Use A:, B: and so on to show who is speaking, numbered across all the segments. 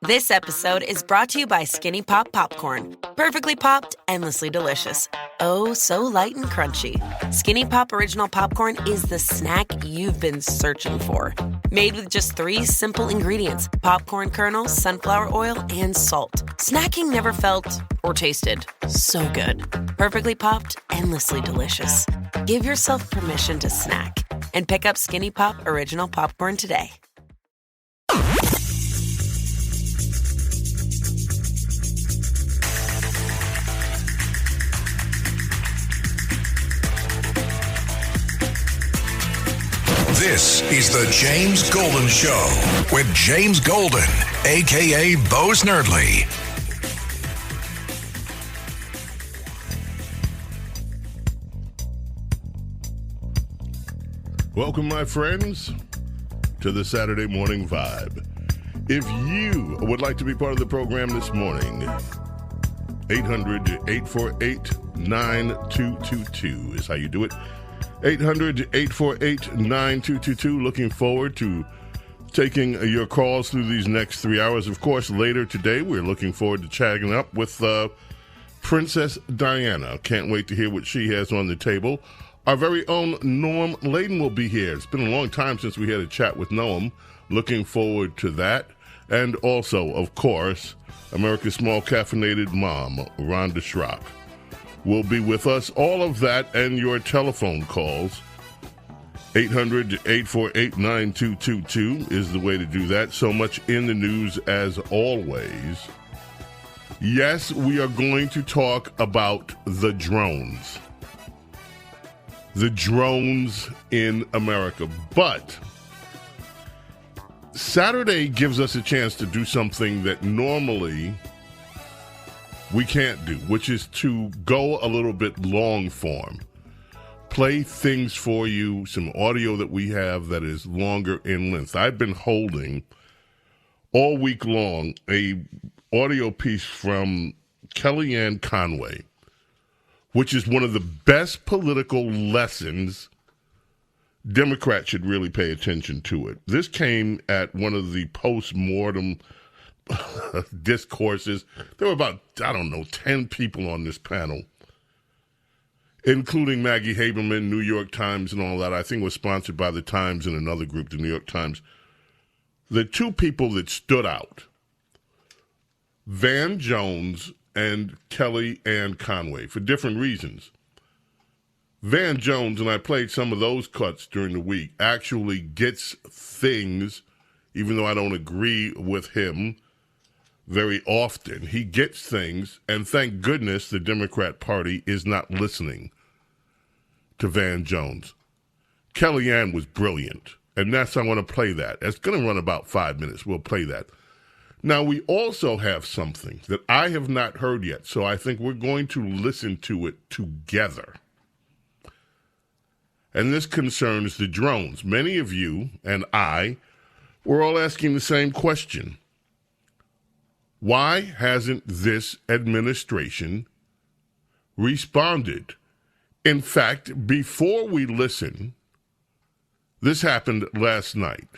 A: This episode is brought to you by Skinny Pop Popcorn. Perfectly popped, endlessly delicious. Oh, so light and crunchy. Skinny Pop Original Popcorn is the snack you've been searching for. Made with just 3 simple ingredients: popcorn kernels, sunflower oil, and salt. Snacking never felt or tasted so good. Perfectly popped, endlessly delicious. Give yourself permission to snack and pick up Skinny Pop Original Popcorn today.
B: This is the James Golden Show with James Golden, a.k.a. Bo Snerdley.
C: Welcome, my friends, to the Saturday Morning Vibe. If you would like to be part of the program this morning, 800-848-9222 is how you do it. 800-848-9222. Looking forward to taking your calls through these next 3 hours. Of course, later today, we're looking forward to chatting up with Princess Diana. Can't wait to hear what she has on the table. Our very own Norm Layden will be here. It's been a long time since we had a chat with Noam. Looking forward to that. And also, of course, America's small caffeinated mom, Rhonda Schrock, will be with us. All of that and your telephone calls. 800-848-9222 is the way to do that. So much in the news as always. Yes, we are going to talk about the drones. The drones in America. But Saturday gives us a chance to do something that normally we can't do, which is to go a little bit long form. Play things for you, some audio that we have that is longer in length. I've been holding all week long a audio piece from Kellyanne Conway, which is one of the best political lessons. Democrats should really pay attention to it. This came at one of the post-mortem discourses. There were about, 10 people on this panel, including Maggie Haberman, New York Times, and all that. I think it was sponsored by the Times and another group, the New York Times. The two people that stood out, Van Jones and Kellyanne Conway, for different reasons. Van Jones, and I played some of those cuts during the week, actually gets things, even though I don't agree with him very often. He gets things, and thank goodness the Democrat Party is not listening to Van Jones. Kellyanne was brilliant, and that's, I want to play that. It's going to run about 5 minutes. We'll play that. Now, we also have something that I have not heard yet, so I think we're going to listen to it together. And this concerns the drones. Many of you and I were all asking the same question. Why hasn't this administration responded? In fact, before we listen, this happened last night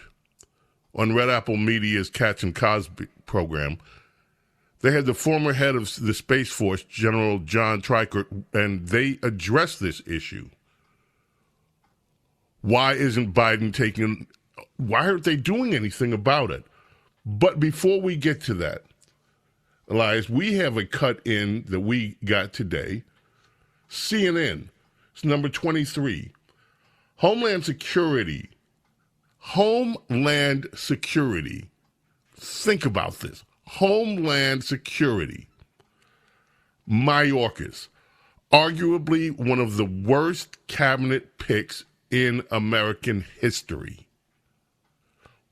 C: on Red Apple Media's Katz and Cosby program. They had the former head of the Space Force, General John Streicher, and they addressed this issue. Why aren't they doing anything about it? But before we get to that, Elias, we have a cut in that we got today. CNN, it's number 23. Homeland Security. Think about this. Homeland Security. Mayorkas. Arguably one of the worst cabinet picks in American history.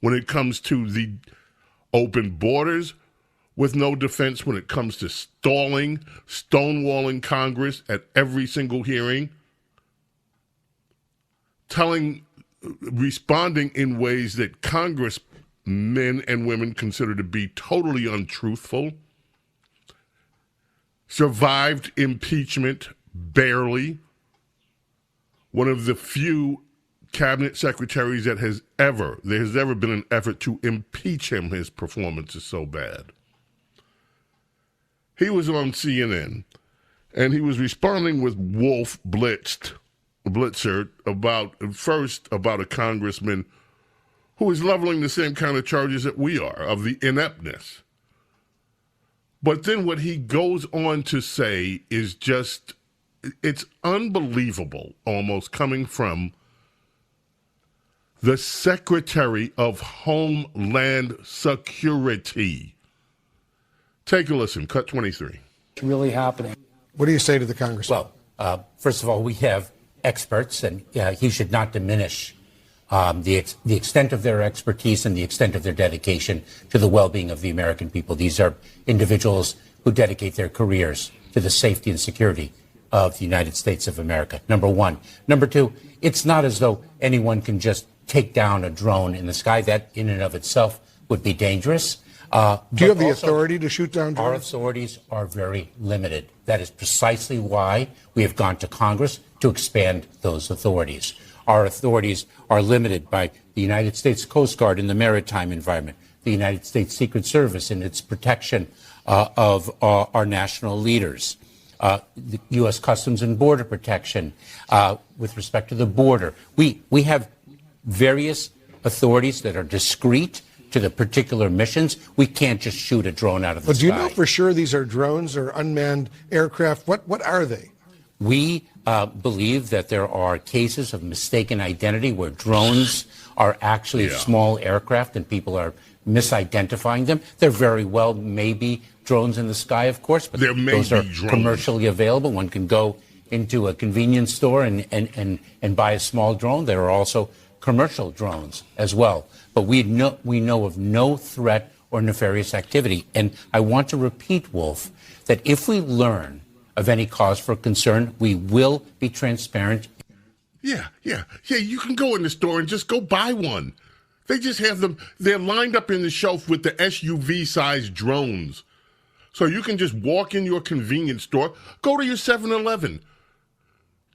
C: When it comes to the open borders, with no defense, when it comes to stonewalling Congress at every single hearing, responding in ways that Congress men and women consider to be totally untruthful, survived impeachment barely, one of the few cabinet secretaries there has ever been an effort to impeach him. His performance is so bad. He was on CNN, and he was responding with Wolf Blitzer about a congressman who is leveling the same kind of charges that we are, of the ineptness. But then what he goes on to say is just, it's unbelievable, almost, coming from the Secretary of Homeland Security. Take a listen, cut 23.
D: It's really happening.
E: What do you say to the congressman?
D: Well, first of all, we have experts, and he should not diminish the extent of their expertise and the extent of their dedication to the well-being of the American people. These are individuals who dedicate their careers to the safety and security of the United States of America, number one. Number two, it's not as though anyone can just take down a drone in the sky. That in and of itself would be dangerous.
E: Do you have the authority to shoot down drones?
D: Our authorities are very limited. That is precisely why we have gone to Congress to expand those authorities. Our authorities are limited by the United States Coast Guard in the maritime environment, the United States Secret Service in its protection of our national leaders, the U.S. Customs and Border Protection with respect to the border. We have various authorities that are discrete to the particular missions. We can't just shoot a drone out of the sky.
E: But do you know for sure these are drones or unmanned aircraft? What are they?
D: We believe that there are cases of mistaken identity where drones are actually small aircraft and people are misidentifying them. There very well may be drones in the sky, of course, but those are commercially available. One can go into a convenience store and buy a small drone. There are also commercial drones as well. But we know of no threat or nefarious activity. And I want to repeat, Wolf, that if we learn of any cause for concern, we will be transparent.
C: Yeah, you can go in the store and just go buy one. They just have them, they're lined up in the shelf with the SUV-sized drones. So you can just walk in your convenience store, go to your 7-Eleven,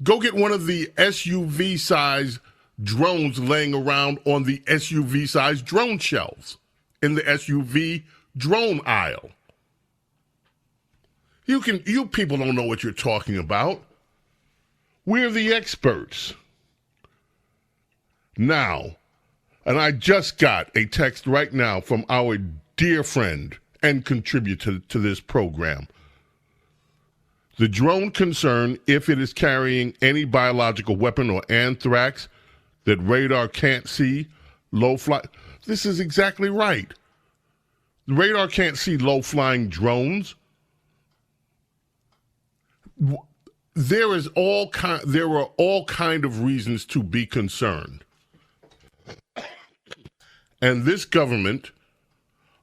C: go get one of the SUV-sized drones laying around on the SUV-sized drone shelves in the SUV drone aisle. You people don't know what you're talking about. We're the experts. Now, and I just got a text right now from our dear friend and contributor to this program. The drone concern, if it is carrying any biological weapon or anthrax that radar can't see, low fly. This is exactly right. The radar can't see low-flying drones. There are all kind of reasons to be concerned. And this government,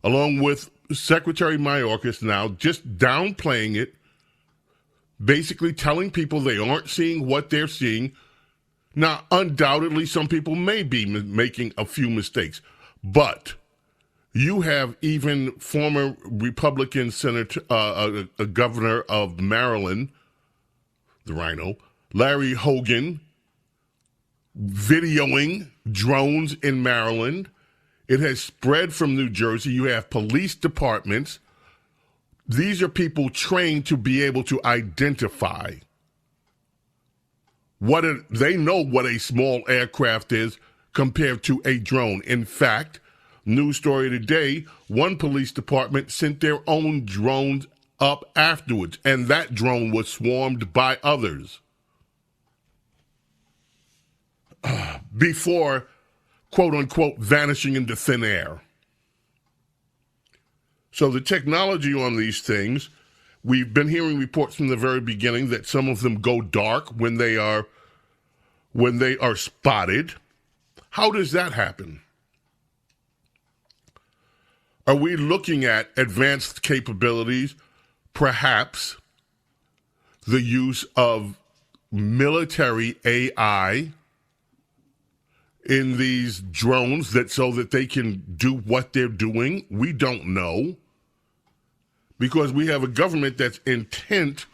C: along with Secretary Mayorkas now, just downplaying it, basically telling people they aren't seeing what they're seeing. Now, undoubtedly, some people may be making a few mistakes, but you have even former Republican Senator, a governor of Maryland, the Rhino, Larry Hogan, videoing drones in Maryland. It has spread from New Jersey. You have police departments. These are people trained to be able to identify they know what a small aircraft is compared to a drone. In fact, news story today, one police department sent their own drones up afterwards, and that drone was swarmed by others before, quote-unquote, vanishing into thin air. So the technology on these things, we've been hearing reports from the very beginning that some of them go dark when they are spotted. How does that happen? Are we looking at advanced capabilities, perhaps the use of military AI in these drones so that they can do what they're doing? We don't know, because we have a government that's intent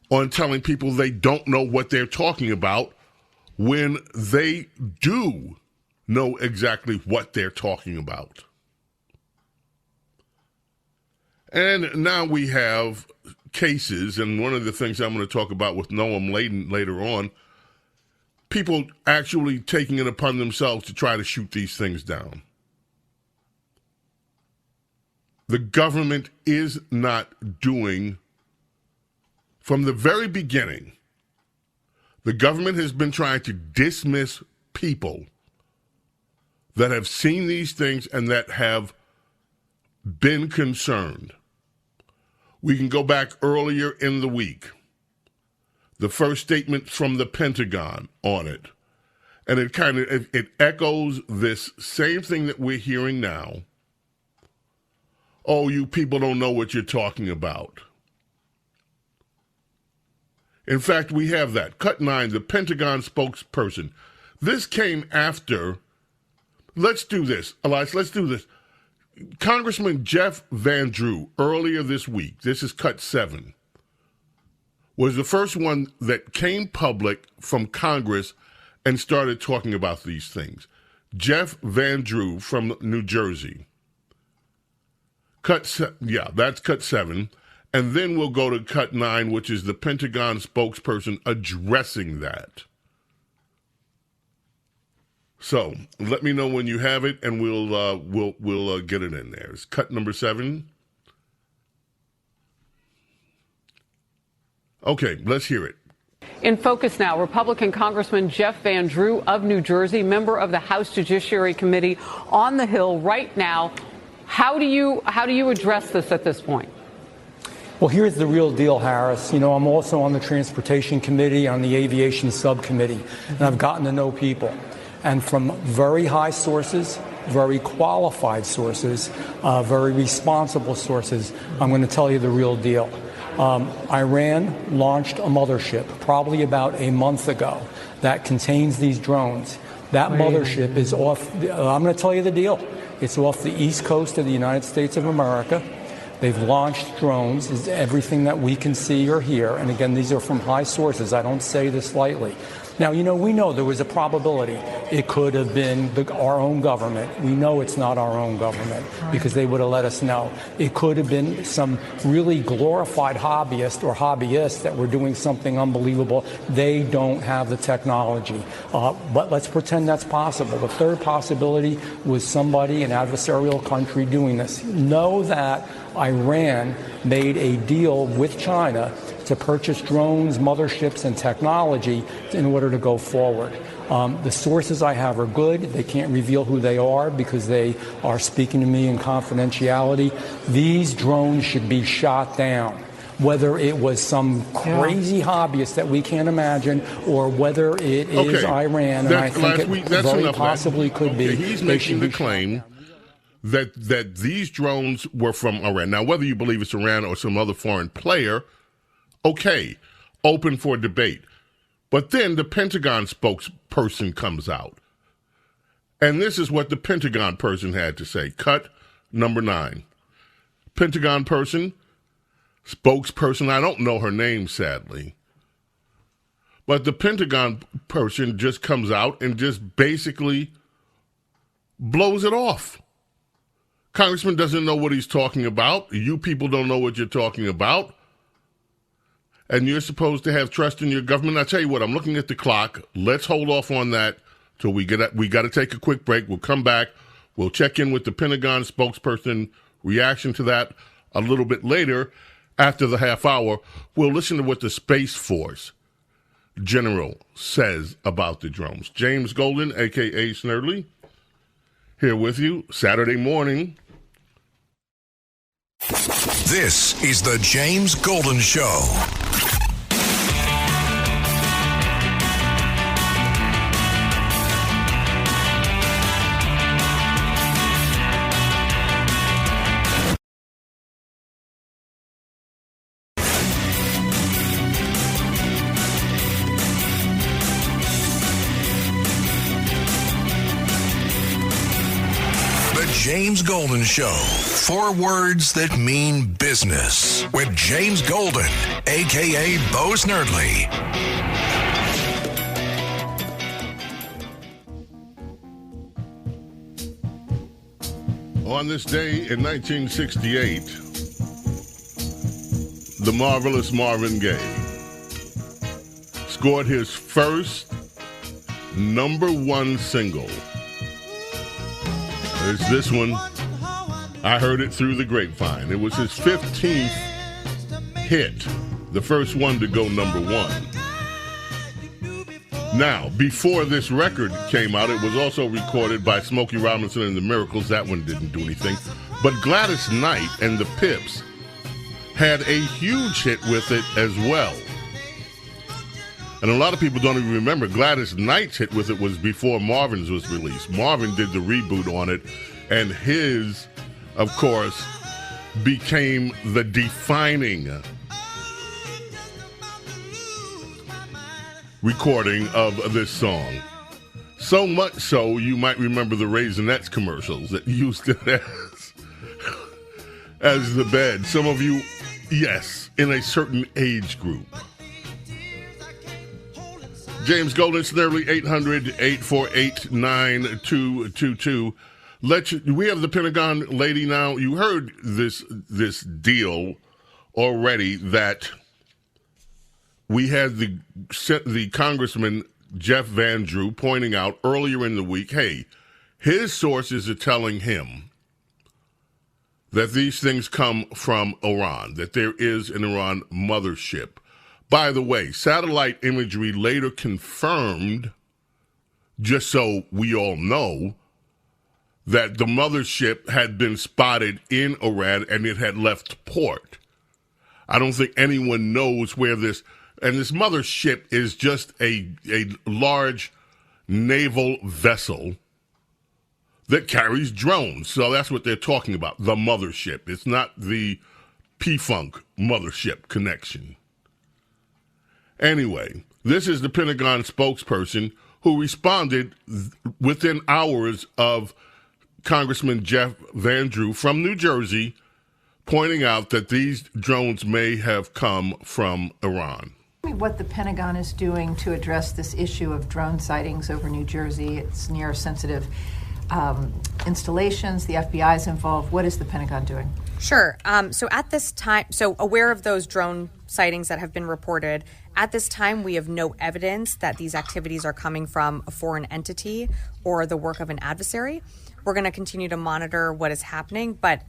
C: on telling people they don't know what they're talking about, when they do know exactly what they're talking about. And now we have cases, and one of the things I'm going to talk about with Noam later on, people actually taking it upon themselves to try to shoot these things down. The government is not doing, from the very beginning, the government has been trying to dismiss people that have seen these things and that have been concerned. We can go back earlier in the week. The first statement from the Pentagon on it. And it echoes this same thing that we're hearing now. Oh, you people don't know what you're talking about. In fact, we have that. Cut 9, the Pentagon spokesperson. This came after. Let's do this, Elias. Let's do this. Congressman Jeff Van Drew, earlier this week, this is cut 7, was the first one that came public from Congress and started talking about these things. Jeff Van Drew from New Jersey. That's cut 7. And then we'll go to cut 9, which is the Pentagon spokesperson addressing that. So let me know when you have it, and we'll get it in there. It's cut number 7. Okay, let's hear it.
F: In focus now, Republican Congressman Jeff Van Drew of New Jersey, member of the House Judiciary Committee on the Hill right now. How do you address this at this point?
G: Well, here's the real deal, Harris. You know, I'm also on the Transportation Committee, on the Aviation Subcommittee, and I've gotten to know people. And from very high sources, very qualified sources, very responsible sources, I'm going to tell you the real deal. Iran launched a mothership probably about a month ago that contains these drones. That mothership is off, I'm going to tell you the deal. It's off the east coast of the United States of America. They've launched drones, is everything that we can see or hear. And again, these are from high sources. I don't say this lightly. Now, you know, we know there was a probability it could have been our own government. We know it's not our own government because they would have let us know. It could have been some really glorified hobbyists that were doing something unbelievable. They don't have the technology. But let's pretend that's possible. The third possibility was somebody, an adversarial country, doing this. Know that Iran made a deal with China to purchase drones, motherships, and technology in order to go forward. The sources I have are good. They can't reveal who they are because they are speaking to me in confidentiality. These drones should be shot down. Whether it was some crazy hobbyist that we can't imagine, or whether it is Iran, and I think it very possibly could be.
C: He's making the claim that these drones were from Iran. Now, whether you believe it's Iran or some other foreign player, okay, open for debate. But then the Pentagon spokesperson comes out. And this is what the Pentagon person had to say. Cut number 9. Pentagon person, spokesperson, I don't know her name, sadly. But the Pentagon person just comes out and just basically blows it off. Congressman doesn't know what he's talking about. You people don't know what you're talking about. And you're supposed to have trust in your government. I tell you what, I'm looking at the clock. Let's hold off on that till we got to take a quick break. We'll come back. We'll check in with the Pentagon spokesperson reaction to that a little bit later. After the half hour, we'll listen to what the Space Force general says about the drones. James Golden, a.k.a. Snerdley, here with you Saturday morning.
B: This is the James Golden Show. James Golden Show. 4 words that mean business with James Golden, a.k.a. Bo Snerdley.
C: On this day in 1968, the marvelous Marvin Gaye scored his first #1 single. It's this one. I heard it through the grapevine. It was his 15th hit, the first one to go #1. Now, before this record came out, it was also recorded by Smokey Robinson and the Miracles. That one didn't do anything. But Gladys Knight and the Pips had a huge hit with it as well. And a lot of people don't even remember Gladys Knight's hit with it was before Marvin's was released. Marvin did the reboot on it, and his, of course, became the defining recording of this song. So much so, you might remember the Raisinets commercials that used it as the bed. Some of you, yes, in a certain age group. James Golden, Snerdley, 800-848-9222. We have the Pentagon lady now. You heard this deal already that we had the Congressman Jeff Van Drew pointing out earlier in the week, hey, his sources are telling him that these things come from Iran, that there is an Iran mothership. By the way, satellite imagery later confirmed, just so we all know, that the mothership had been spotted in Iran and it had left port. I don't think anyone knows where this mothership is just a large naval vessel that carries drones. So that's what they're talking about, the mothership. It's not the P-Funk mothership connection. Anyway, this is the Pentagon spokesperson who responded within hours of Congressman Jeff Van Drew from New Jersey pointing out that these drones may have come from Iran.
H: Tell me what the Pentagon is doing to address this issue of drone sightings over New Jersey. It's near sensitive installations. The FBI is involved. What is the Pentagon doing?
I: Sure. So at this time, aware of those drone sightings that have been reported, at this time we have no evidence that these activities are coming from a foreign entity or the work of an adversary. We're going to continue to monitor what is happening, but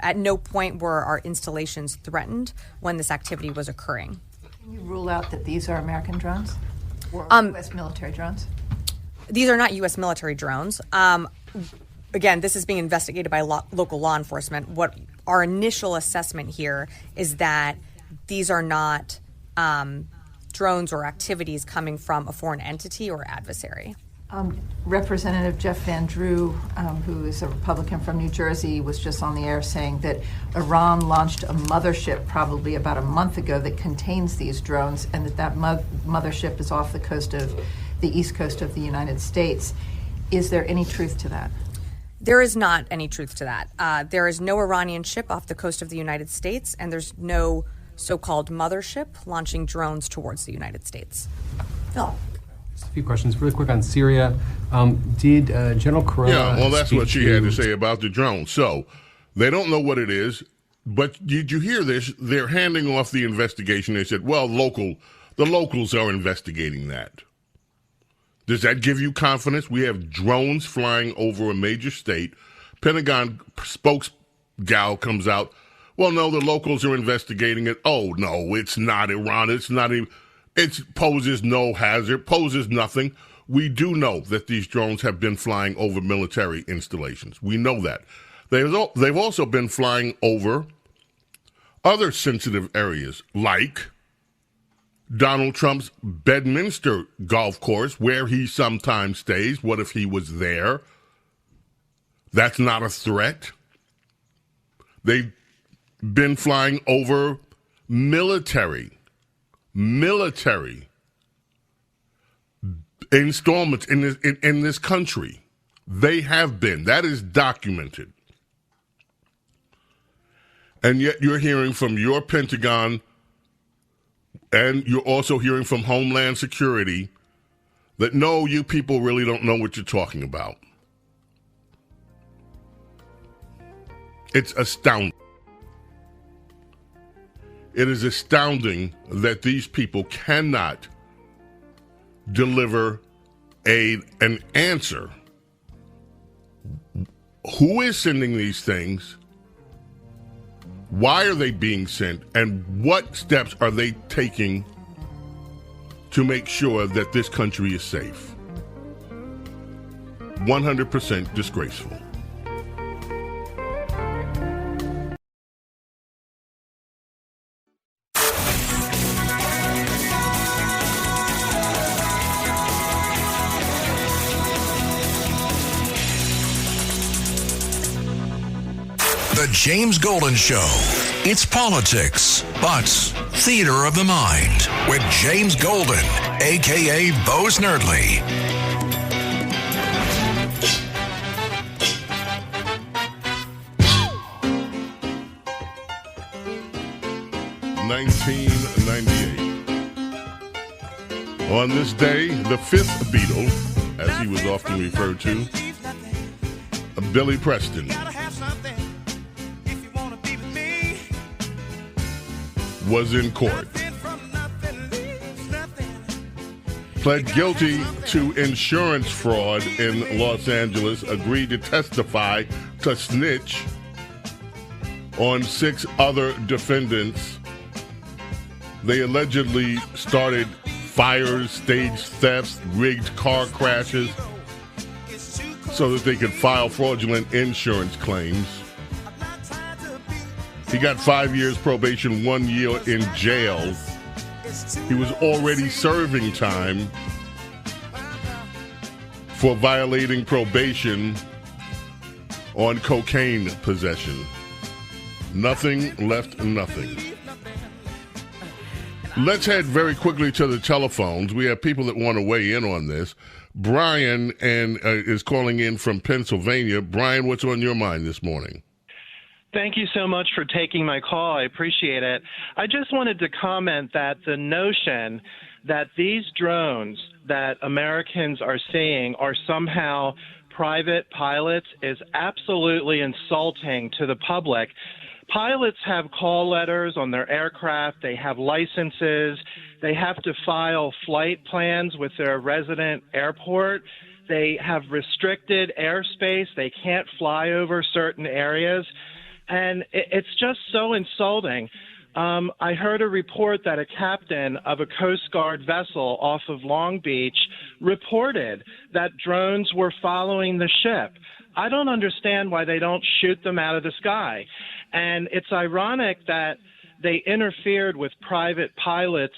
I: at no point were our installations threatened when this activity was occurring.
H: Can you rule out that these are American drones or U.S. military drones?
I: These are not U.S. military drones. Again, this is being investigated by local law enforcement. What our initial assessment here is that these are not drones or activities coming from a foreign entity or adversary.
H: Representative Jeff Van Drew, who is a Republican from New Jersey, was just on the air saying that Iran launched a mothership probably about a month ago that contains these drones, and that mothership is off the coast of the east coast of the United States. Is there any truth to that?
I: There is not any truth to that. There is no Iranian ship off the coast of the United States, and there's no so-called mothership launching drones towards the United States.
H: Phil.
J: Just a few questions really quick on Syria. Did General Corella...
C: Yeah, well, that's what she had to say about the drone. So they don't know what it is, but did you hear this? They're handing off the investigation. They said, well, the locals are investigating that. Does that give you confidence? We have drones flying over a major state. Pentagon spokesgal comes out. Well, no, the locals are investigating it. Oh, no, it's not Iran. It's not even. It poses no hazard, poses nothing. We do know that these drones have been flying over military installations. We know that. They've also been flying over other sensitive areas, like Donald Trump's Bedminster golf course, where he sometimes stays. What if he was there? That's not a threat. They've been flying over military installments in this country. They have been. That is documented. And yet you're hearing from your Pentagon, and you're also hearing from Homeland Security that, no, you people really don't know what you're talking about. It's astounding. It is astounding that these people cannot deliver an answer. Who is sending these things? Why are they being sent? And what steps are they taking to make sure that this country is safe? 100% disgraceful.
B: The James Golden Show. It's politics, but theater of the mind with James Golden, a.k.a. Bo Snerdley.
C: (1998). On this day, the fifth Beatle, as he was often referred to, Billy Preston, was in court. Pled guilty to insurance fraud in Los Angeles, agreed to testify to snitch on 6 other defendants. They allegedly started fires, staged thefts, rigged car crashes so that they could file fraudulent insurance claims. He got 5 years probation, 1 year in jail. He was already serving time for violating probation on cocaine possession. Nothing left, nothing. Let's head very quickly to the telephones. We have people that want to weigh in on this. Brian is calling in from Pennsylvania. Brian, what's on your mind this morning?
K: Thank you so much for taking my call. I appreciate it. I just wanted to comment that the notion that these drones that Americans are seeing are somehow private pilots is absolutely insulting to the public. Pilots have call letters on their aircraft. They have licenses. They have to file flight plans with their resident airport. They have restricted airspace. They can't fly over certain areas. And it's just so insulting. I heard a report that a captain of a Coast Guard vessel off of Long Beach reported that drones were following the ship. I don't understand why they don't shoot them out of the sky. And it's ironic that they interfered with private pilots'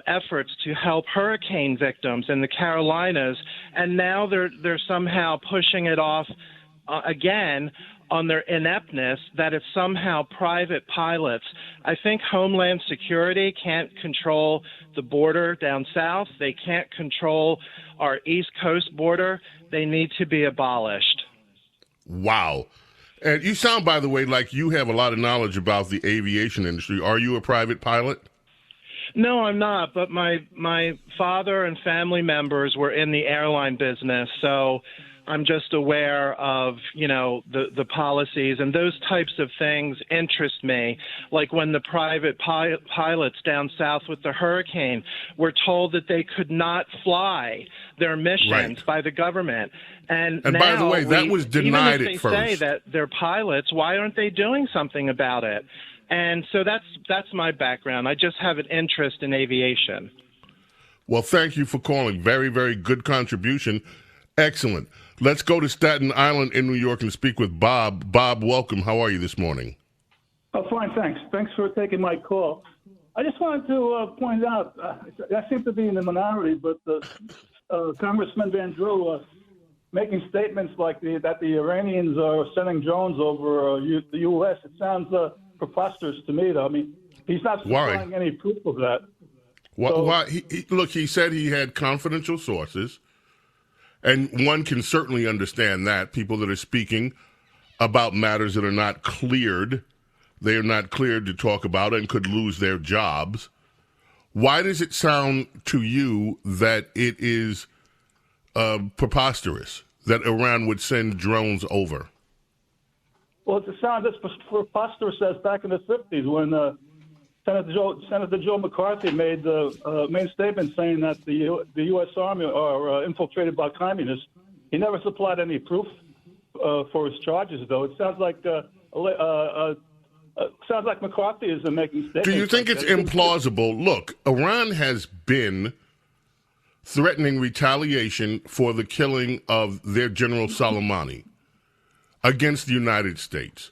K: efforts to help hurricane victims in the Carolinas, and now they're somehow pushing it off again on their ineptness that it's somehow private pilots. I think Homeland Security can't control the border down south. They can't control our East Coast border. They need to be abolished.
C: Wow. And you sound, by the way, like you have a lot of knowledge about the aviation industry. Are you a private pilot?
K: No, I'm not, but my father and family members were in the airline business, so I'm just aware of, the policies, and those types of things interest me. Like when the private pilots down south with the hurricane were told that they could not fly their missions by the government. And now,
C: by the way, that was denied
K: even if
C: at first.
K: They say that they're pilots, why aren't they doing something about it? And so that's my background. I just have an interest in aviation.
C: Well, thank you for calling. Very, very good contribution. Excellent. Let's go to Staten Island in New York and speak with Bob. Bob, welcome. How are you this morning?
L: Oh, fine, thanks. Thanks for taking my call. I just wanted to point out, I seem to be in the minority, but Congressman Van Drew making statements like that the Iranians are sending drones over the U.S., it sounds preposterous to me, though. I mean, he's not supplying any proof of that.
C: Why? Look, he said he had confidential sources. And one can certainly understand that. People that are speaking about matters that are not cleared, they are not cleared to talk about and could lose their jobs. Why does it sound to you that it is preposterous that Iran would send drones over?
L: Well, it sounds as preposterous as back in the 50s when Senator Joe McCarthy made the main statement saying that the U.S. Army are infiltrated by communists. He never supplied any proof for his charges, though. It sounds like McCarthy is making statements.
C: Do you think it's implausible? Look, Iran has been threatening retaliation for the killing of their General Soleimani against the United States.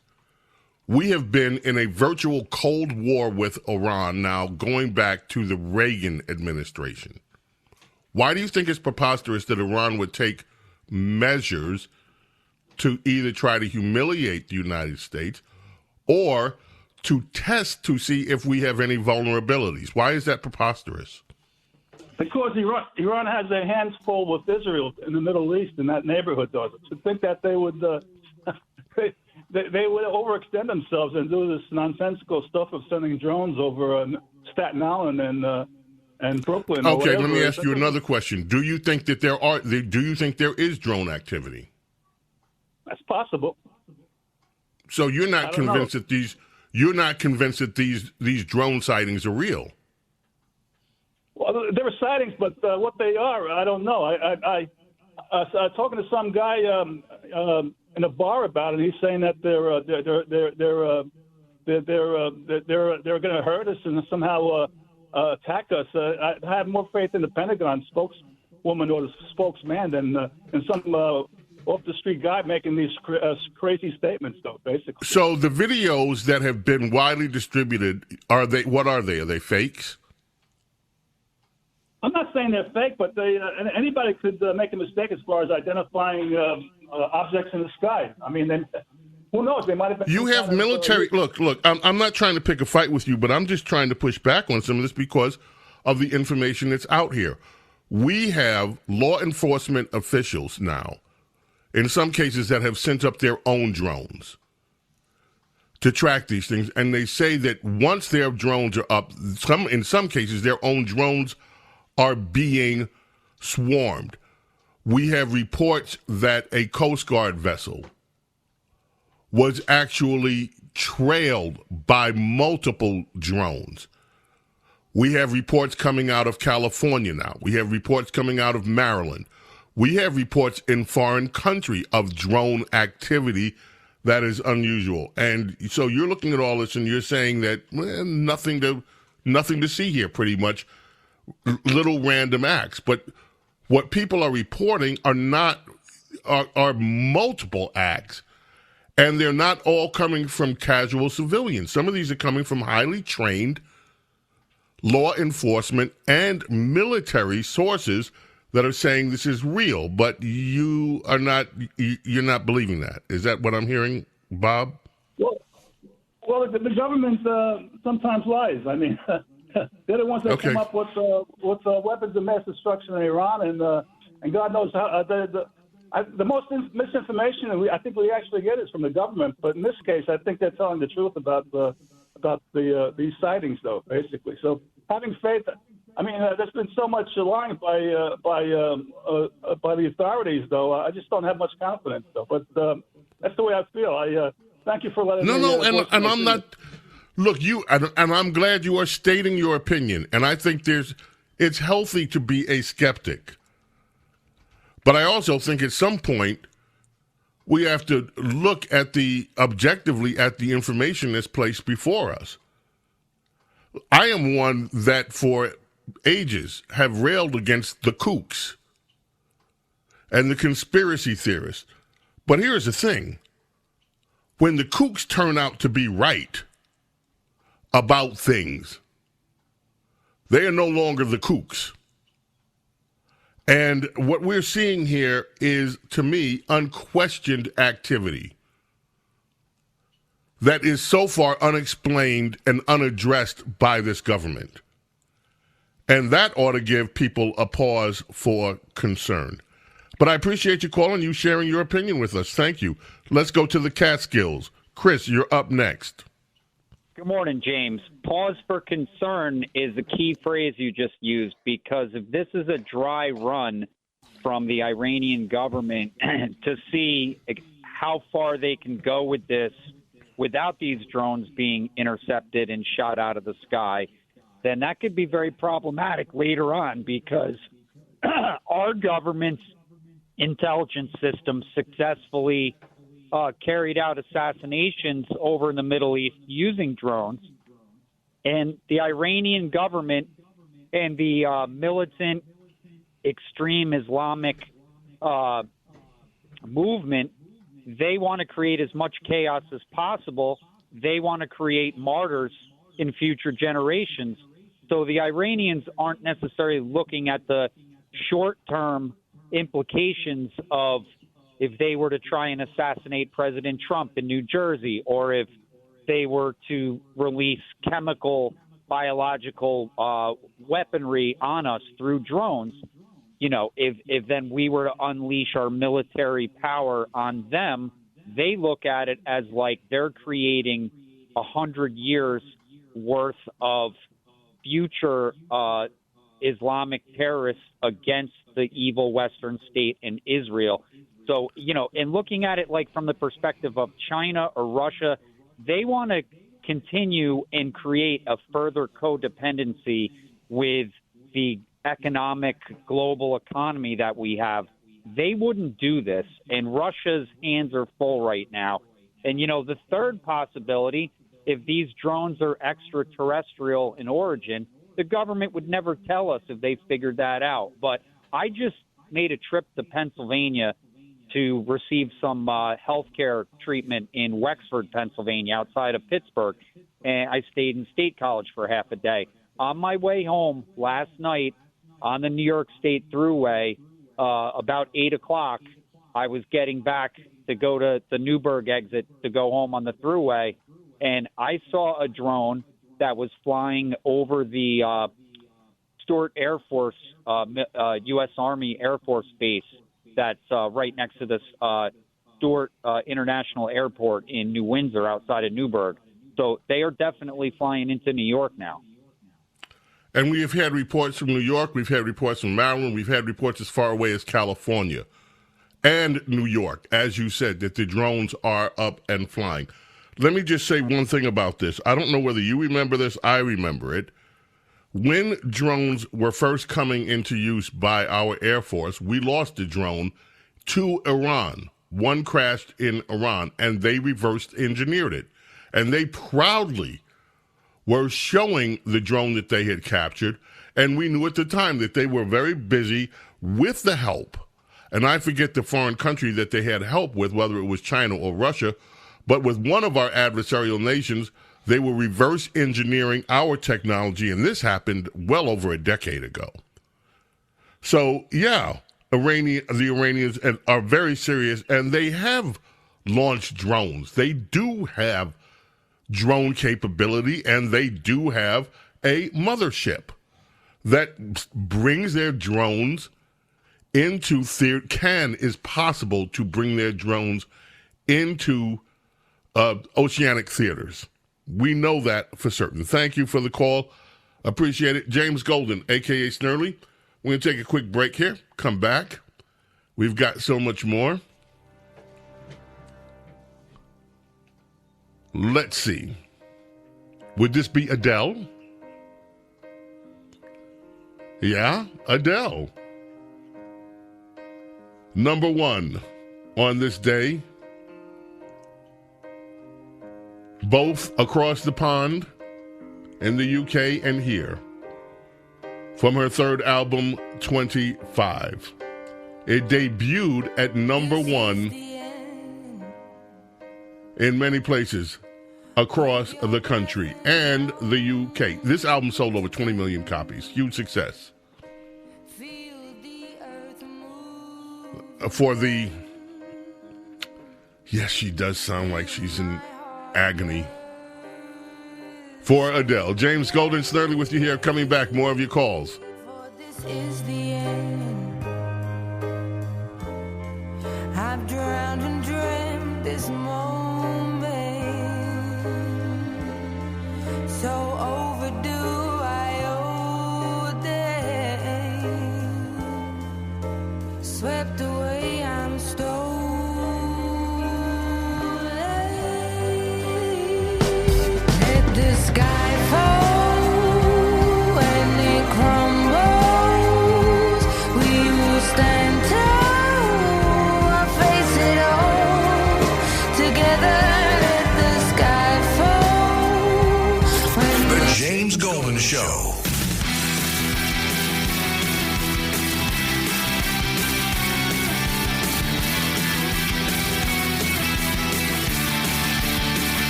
C: We have been in a virtual Cold War with Iran now going back to the Reagan administration. Why do you think it's preposterous that Iran would take measures to either try to humiliate the United States or to test to see if we have any vulnerabilities? Why is that preposterous?
L: Because Iran has their hands full with Israel in the Middle East, in that neighborhood, does it? To think that they would they would overextend themselves and do this nonsensical stuff of sending drones over Staten Island and Brooklyn.
C: Okay, let me ask you another question. Do you think that do you think there is drone activity?
L: That's possible.
C: So you're not convinced that these drone sightings are real?
L: Well, there are sightings, but what they are, I don't know. I talking to some guy in a bar about it. He's saying that they're going to hurt us and somehow attack us. I have more faith in the Pentagon spokeswoman or the spokesman than some off the street guy making these crazy statements, though. Basically.
C: So the videos that have been widely distributed, what are they? Are they fakes?
L: I'm not saying they're fake, but anybody could make a mistake as far as identifying objects in the sky. I mean, who knows? They might have been. You have
C: military. Look. I'm not trying to pick a fight with you, but I'm just trying to push back on some of this because of the information that's out here. We have law enforcement officials now, in some cases, that have sent up their own drones to track these things, and they say that once their drones are up, in some cases, their own drones are being swarmed. We have reports that a Coast Guard vessel was actually trailed by multiple drones. We have reports coming out of California now. We have reports coming out of Maryland. We have reports in foreign country of drone activity that is unusual. And so you're looking at all this and you're saying that nothing to see here, pretty much. Little random acts, but what people are reporting are multiple acts, and they're not all coming from casual civilians. Some of these are coming from highly trained law enforcement and military sources that are saying this is real, but you're not believing that. Is that what I'm hearing, Bob?
L: Well, the government sometimes lies. I mean. They're the ones that come up with weapons of mass destruction in Iran, and God knows how. The most misinformation I think we actually get is from the government. But in this case, I think they're telling the truth about these sightings, though. Basically, so having faith. I mean, there's been so much lying by the authorities, though. I just don't have much confidence, though. But that's the way I feel. I thank you for letting me.
C: And I'm not. Look, and I'm glad you are stating your opinion, and I think it's healthy to be a skeptic. But I also think at some point we have to look objectively at the information that's placed before us. I am one that for ages have railed against the kooks and the conspiracy theorists. But here's the thing. When the kooks turn out to be right about things, they are no longer the kooks. And what we're seeing here is, to me, unquestioned activity that is so far unexplained and unaddressed by this government. And that ought to give people a pause for concern. But I appreciate you calling, you sharing your opinion with us. Thank you. Let's go to the Catskills. Chris, you're up next.
M: Good morning, James. Pause for concern is the key phrase you just used, because if this is a dry run from the Iranian government to see how far they can go with this without these drones being intercepted and shot out of the sky, then that could be very problematic later on, because our government's intelligence system successfully carried out assassinations over in the Middle East using drones. And the Iranian government and the militant extreme Islamic movement, they want to create as much chaos as possible. They want to create martyrs in future generations. So the Iranians aren't necessarily looking at the short-term implications of if they were to try and assassinate President Trump in New Jersey, or if they were to release chemical, biological weaponry on us through drones. You know, if then we were to unleash our military power on them, they look at it as like they're creating 100 years worth of future Islamic terrorists against the evil Western state in Israel. So, you know, and looking at it like from the perspective of China or Russia, they want to continue and create a further codependency with the economic global economy that we have. They wouldn't do this, and Russia's hands are full right now. And, you know, the third possibility, if these drones are extraterrestrial in origin, the government would never tell us if they figured that out. But I just made a trip to Pennsylvania to receive some health care treatment in Wexford, Pennsylvania, outside of Pittsburgh. And I stayed in State College for half a day. On my way home last night on the New York State Thruway, about 8 o'clock, I was getting back to go to the Newburgh exit to go home on the Thruway, and I saw a drone that was flying over the Stewart Air Force, U.S. Army Air Force Base that's right next to this Stewart International Airport in New Windsor outside of Newburgh. So they are definitely flying into New York now.
C: And we have had reports from New York, we've had reports from Maryland, we've had reports as far away as California and New York, as you said, that the drones are up and flying. Let me just say one thing about this. I don't know whether you remember this. I remember it. When drones were first coming into use by our Air Force, we lost a drone to Iran. One crashed in Iran, and they reverse engineered it. And they proudly were showing the drone that they had captured, and we knew at the time that they were very busy with the help. And I forget the foreign country that they had help with, whether it was China or Russia, but with one of our adversarial nations, they were reverse engineering our technology, and this happened well over a decade ago. So, yeah, the Iranians are very serious, and they have launched drones. They do have drone capability, and they do have a mothership that brings their drones into is possible to bring their drones into oceanic theaters. We know that for certain. Thank you for the call. Appreciate it. James Golden, a.k.a. Snerdley. We're going to take a quick break here. Come back. We've got so much more. Let's see. Would this be Adele? Yeah, Adele. Number one on this day, both across the pond in the UK and here, from her third album, 25. It debuted at number one in many places across the country and the UK. This album sold over 20 million copies. Huge success. Yes, she does sound like she's in agony. For Adele. James Golden, Snerdley with you here. Coming back, more of your calls.
N: This is the end. I've drowned and dreamt this moment. So overdue, I owe a day. Swept away, I'm stolen.
B: Golden Show.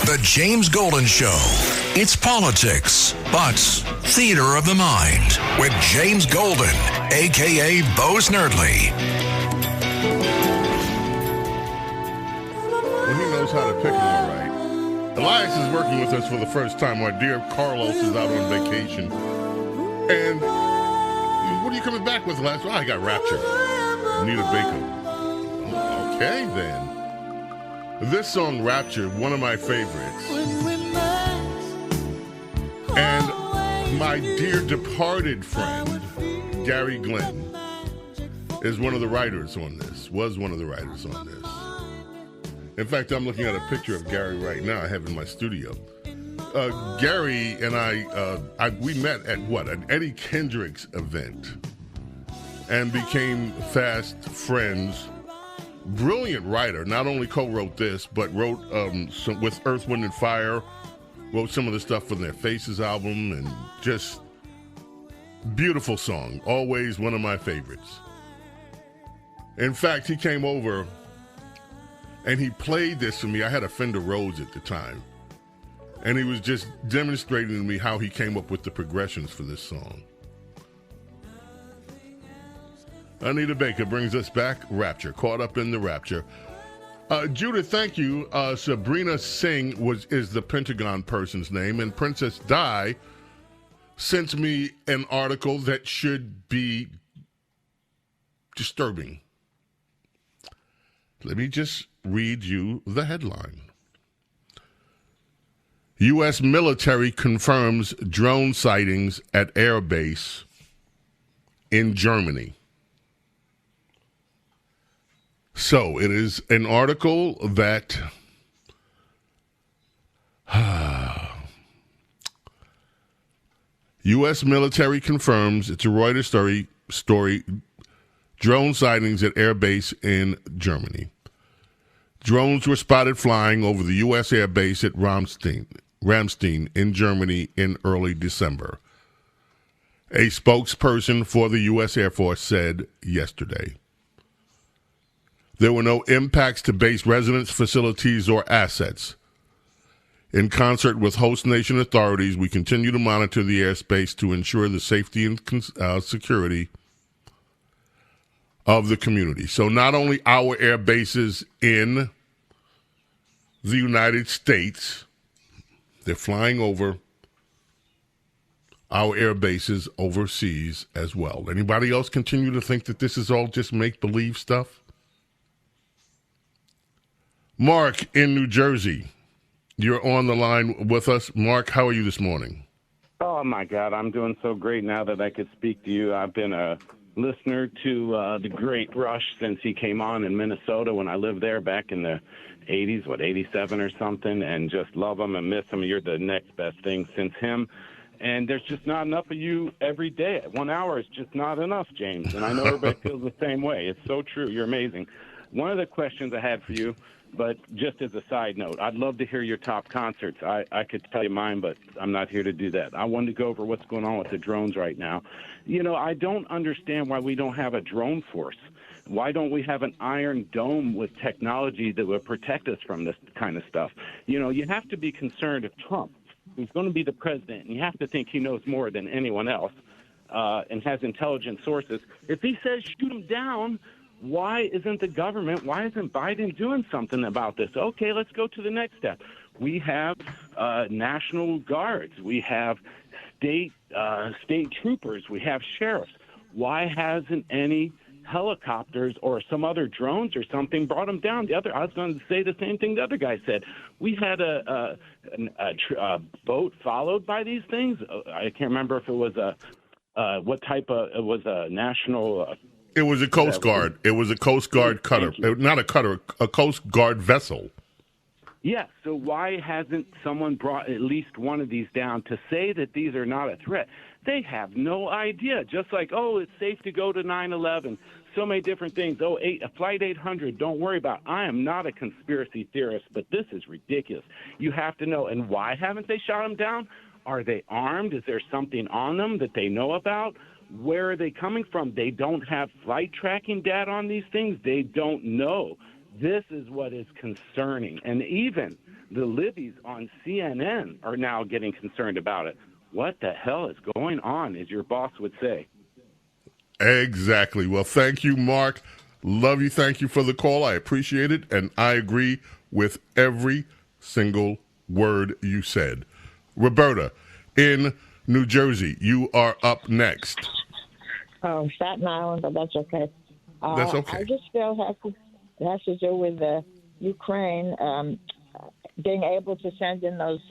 B: The James Golden Show. It's politics, but theater of the mind with James Golden, a.k.a. Bo Snerdley.
C: Well, he knows how to pick them all right. Elias is working with us for the first time. Our dear Carlos is out on vacation. And what are you coming back with, Elias? Oh, I got Rapture. Anita Baker. Okay, then. This song, Rapture, one of my favorites. And my dear departed friend, Gary Glenn, is one of the writers on this, was one of the writers on this. In fact, I'm looking at a picture of Gary right now I have in my studio. Gary and we met at an Eddie Kendricks event and became fast friends. Brilliant writer, not only co-wrote this, but wrote some, with Earth, Wind, and Fire, wrote some of the stuff from their Faces album, and just beautiful song. Always one of my favorites. In fact, he came over and he played this for me. I had a Fender Rhodes at the time. And he was just demonstrating to me how he came up with the progressions for this song. Anita Baker brings us back. Rapture, caught up in the rapture. Judith, thank you. Sabrina Singh is the Pentagon person's name, and Princess Di sent me an article that should be disturbing. Let me just read you the headline. U.S. military confirms drone sightings at air base in Germany. So it is an article that U.S. military confirms, it's a Reuters story, drone sightings at air base in Germany. Drones were spotted flying over the U.S. air base at Ramstein in Germany in early December. A spokesperson for the U.S. Air Force said yesterday. There were no impacts to base residents, facilities, or assets. In concert with host nation authorities, we continue to monitor the airspace to ensure the safety and security of the community. So not only our air bases in the United States, they're flying over our air bases overseas as well. Anybody else continue to think that this is all just make-believe stuff? Mark in New Jersey, you're on the line with us. Mark, how are you this morning?
O: Oh, my God, I'm doing so great now that I could speak to you. I've been a listener to the great Rush since he came on in Minnesota when I lived there back in the 80s, 87 or something, and just love him and miss him. You're the next best thing since him. And there's just not enough of you every day. 1 hour is just not enough, James, and I know everybody feels the same way. It's so true. You're amazing. One of the questions I had for you, but just as a side note, I'd love to hear your top concerts. I could tell you mine, but I'm not here to do that. I wanted to go over what's going on with the drones right now. You know, I don't understand why we don't have a drone force. Why don't we have an iron dome with technology that would protect us from this kind of stuff? You know, you have to be concerned if Trump, who's going to be the president, and you have to think he knows more than anyone else and has intelligent sources. If he says shoot him down, why isn't the government, why isn't Biden doing something about this? Okay, let's go to the next step. We have National Guards. We have state troopers. We have sheriffs. Why hasn't any helicopters or some other drones or something brought them down? I was going to say the same thing the other guy said. We had a boat followed by these things. I can't remember if it was what type of, it was a national...
C: It was a Coast Guard. It was a Coast Guard cutter. Not a cutter, a Coast Guard vessel.
O: Yes, so why hasn't someone brought at least one of these down to say that these are not a threat? They have no idea. Just like, oh, it's safe to go to 9/11. So many different things. Oh, Flight 800, don't worry about it. I am not a conspiracy theorist, but this is ridiculous. You have to know. And why haven't they shot them down? Are they armed? Is there something on them that they know about? Where are they coming from? They don't have flight tracking data on these things. They don't know. This is what is concerning. And even the Libbies on CNN are now getting concerned about it. What the hell is going on, as your boss would say?
C: Exactly. Well, thank you, Mark. Love you. Thank you for the call. I appreciate it. And I agree with every single word you said. Roberta, in New Jersey, you are up next.
P: Oh, Staten Island, but that's okay.
C: That's okay.
P: I just feel it has to do with Ukraine being able to send in those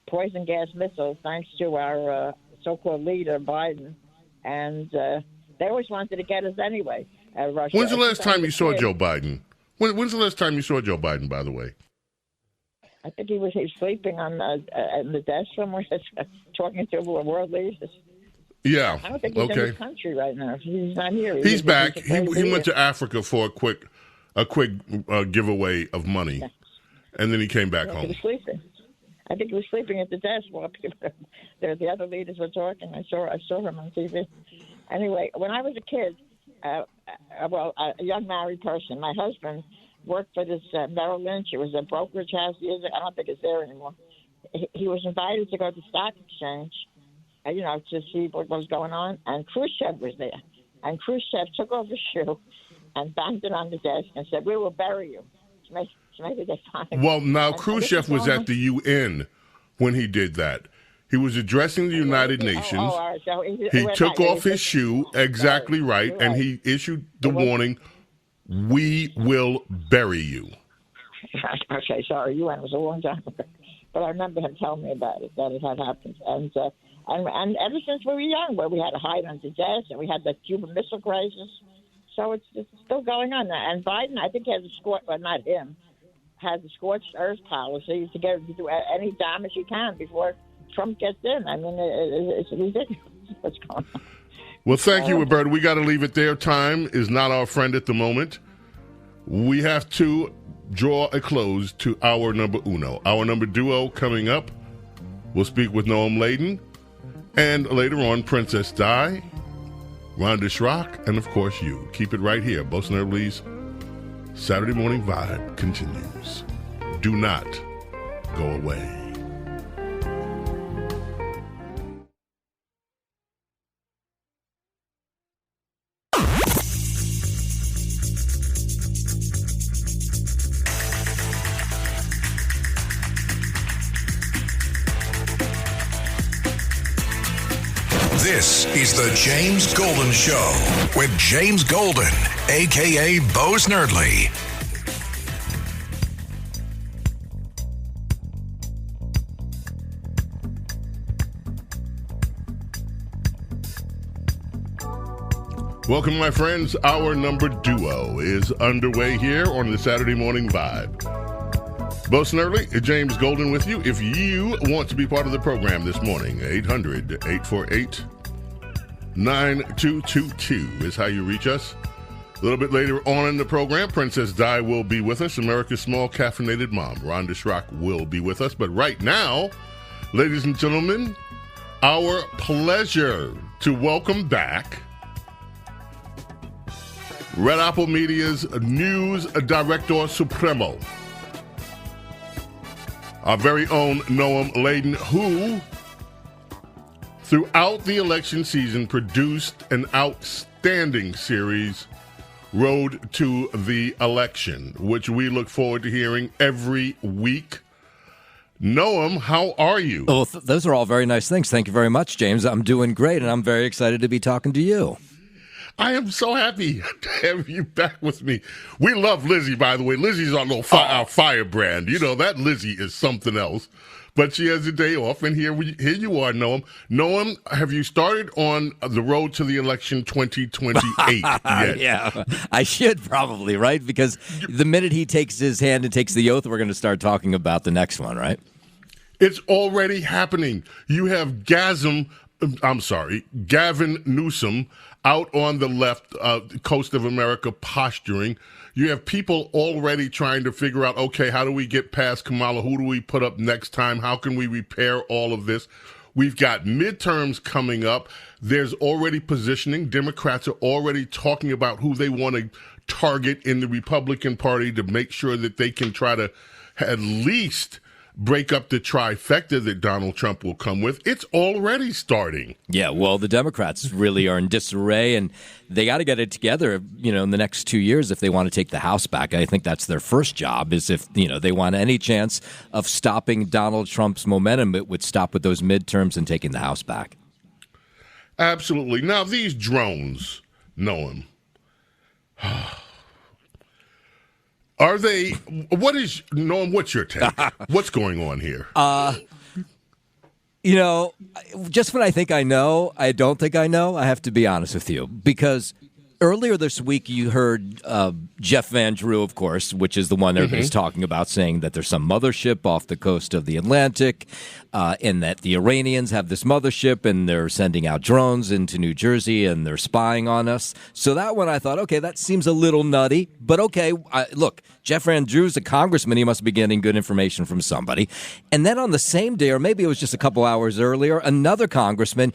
P: poison gas missiles thanks to our so-called leader, Biden. And they always wanted to get us anyway, Russia.
C: When's the last time you saw Joe Biden? When's the last time you saw Joe Biden, by the way?
P: I think he was sleeping on the desk somewhere, talking to world leaders.
C: Yeah.
P: I don't think he's in his country right now. He's not here.
C: He's back. He went to Africa for a quick giveaway of money, and then he came back home.
P: He was sleeping. I think he was sleeping at the desk while the other leaders were talking. I saw him on TV. Anyway, when I was a kid, a young married person, my husband worked for this Merrill Lynch. It was a brokerage house years ago. I don't think it's there anymore. He was invited to go to the stock exchange, to see what was going on. And Khrushchev was there. And Khrushchev took off his shoe and banged it on the desk and said, "We will bury you." So maybe they find him.
C: Well, now Khrushchev was at the UN when he did that. He was addressing the United Nations.
P: All right. So
C: he took off his shoe, exactly right, and he issued the warning, "We will bury you."
P: Okay, sorry, UN was a long time ago. But I remember him telling me about it, that it had happened. And ever since we were young, where we had to hide under desks, and we had the Cuban Missile Crisis. So it's still going on. And Biden, I think, has not him, has a scorched earth policy to do any damage he can before Trump gets in. I mean, it's ridiculous what's going on.
C: Well, thank you, Roberta. We got to leave it there. Time is not our friend at the moment. We have to draw a close to hour number uno. Our number duo coming up. We'll speak with Noam Laden. And later on, Princess Di, Rhonda Schrock, and, of course, you. Keep it right here. Bo Snerdley's Saturday Morning Vibe continues. Do not go away.
B: This is the James Golden Show with James Golden, a.k.a. Bo Snerdley.
C: Welcome, my friends. Our number duo is underway here on the Saturday Morning Vibe. Bo Snerdley, James Golden with you. If you want to be part of the program this morning, 800-848-9222 is how you reach us. A little bit later on in the program, Princess Di will be with us. America's small caffeinated mom, Rhonda Schrock, will be with us. But right now, ladies and gentlemen, our pleasure to welcome back Red Apple Media's News Director Supremo, our very own Noam Laden, who, throughout the election season, produced an outstanding series, Road to the Election, which we look forward to hearing every week. Noam, how are you?
Q: Oh, those are all very nice things. Thank you very much, James. I'm doing great, and I'm very excited to be talking to you.
C: I am so happy to have you back with me. We love Lizzie, by the way. Lizzie's our little our firebrand. You know, that Lizzie is something else. But she has a day off, and here you are, Noam. Noam, have you started on the road to the election 2028 yet?
Q: Yeah, I should probably, right? Because the minute he takes his hand and takes the oath, we're going to start talking about the next one, right?
C: It's already happening. You have Gavin Newsom out on the left coast of America posturing. You have people already trying to figure out, okay, how do we get past Kamala? Who do we put up next time? How can we repair all of this? We've got midterms coming up. There's already positioning. Democrats are already talking about who they want to target in the Republican Party to make sure that they can try to at least break up the trifecta that Donald Trump will come with. It's already starting.
Q: Yeah, well, the Democrats really are in disarray, and they got to get it together, in the next 2 years if they want to take the House back. I think that's their first job, is if, they want any chance of stopping Donald Trump's momentum, it would stop with those midterms and taking the House back.
C: Absolutely. Now, these drones, Noam, Noam, what's your take? What's going on here?
Q: Just when I think I know, I don't think I know. I have to be honest with you, because earlier this week you heard Jeff Van Drew, of course, which is the one everybody's talking about, saying that there's some mothership off the coast of the Atlantic, and that the Iranians have this mothership and they're sending out drones into New Jersey and they're spying on us. So that one I thought, okay, that seems a little nutty, but okay, look, Jeff Van Drew's a congressman. He must be getting good information from somebody. And then on the same day, or maybe it was just a couple hours earlier, another congressman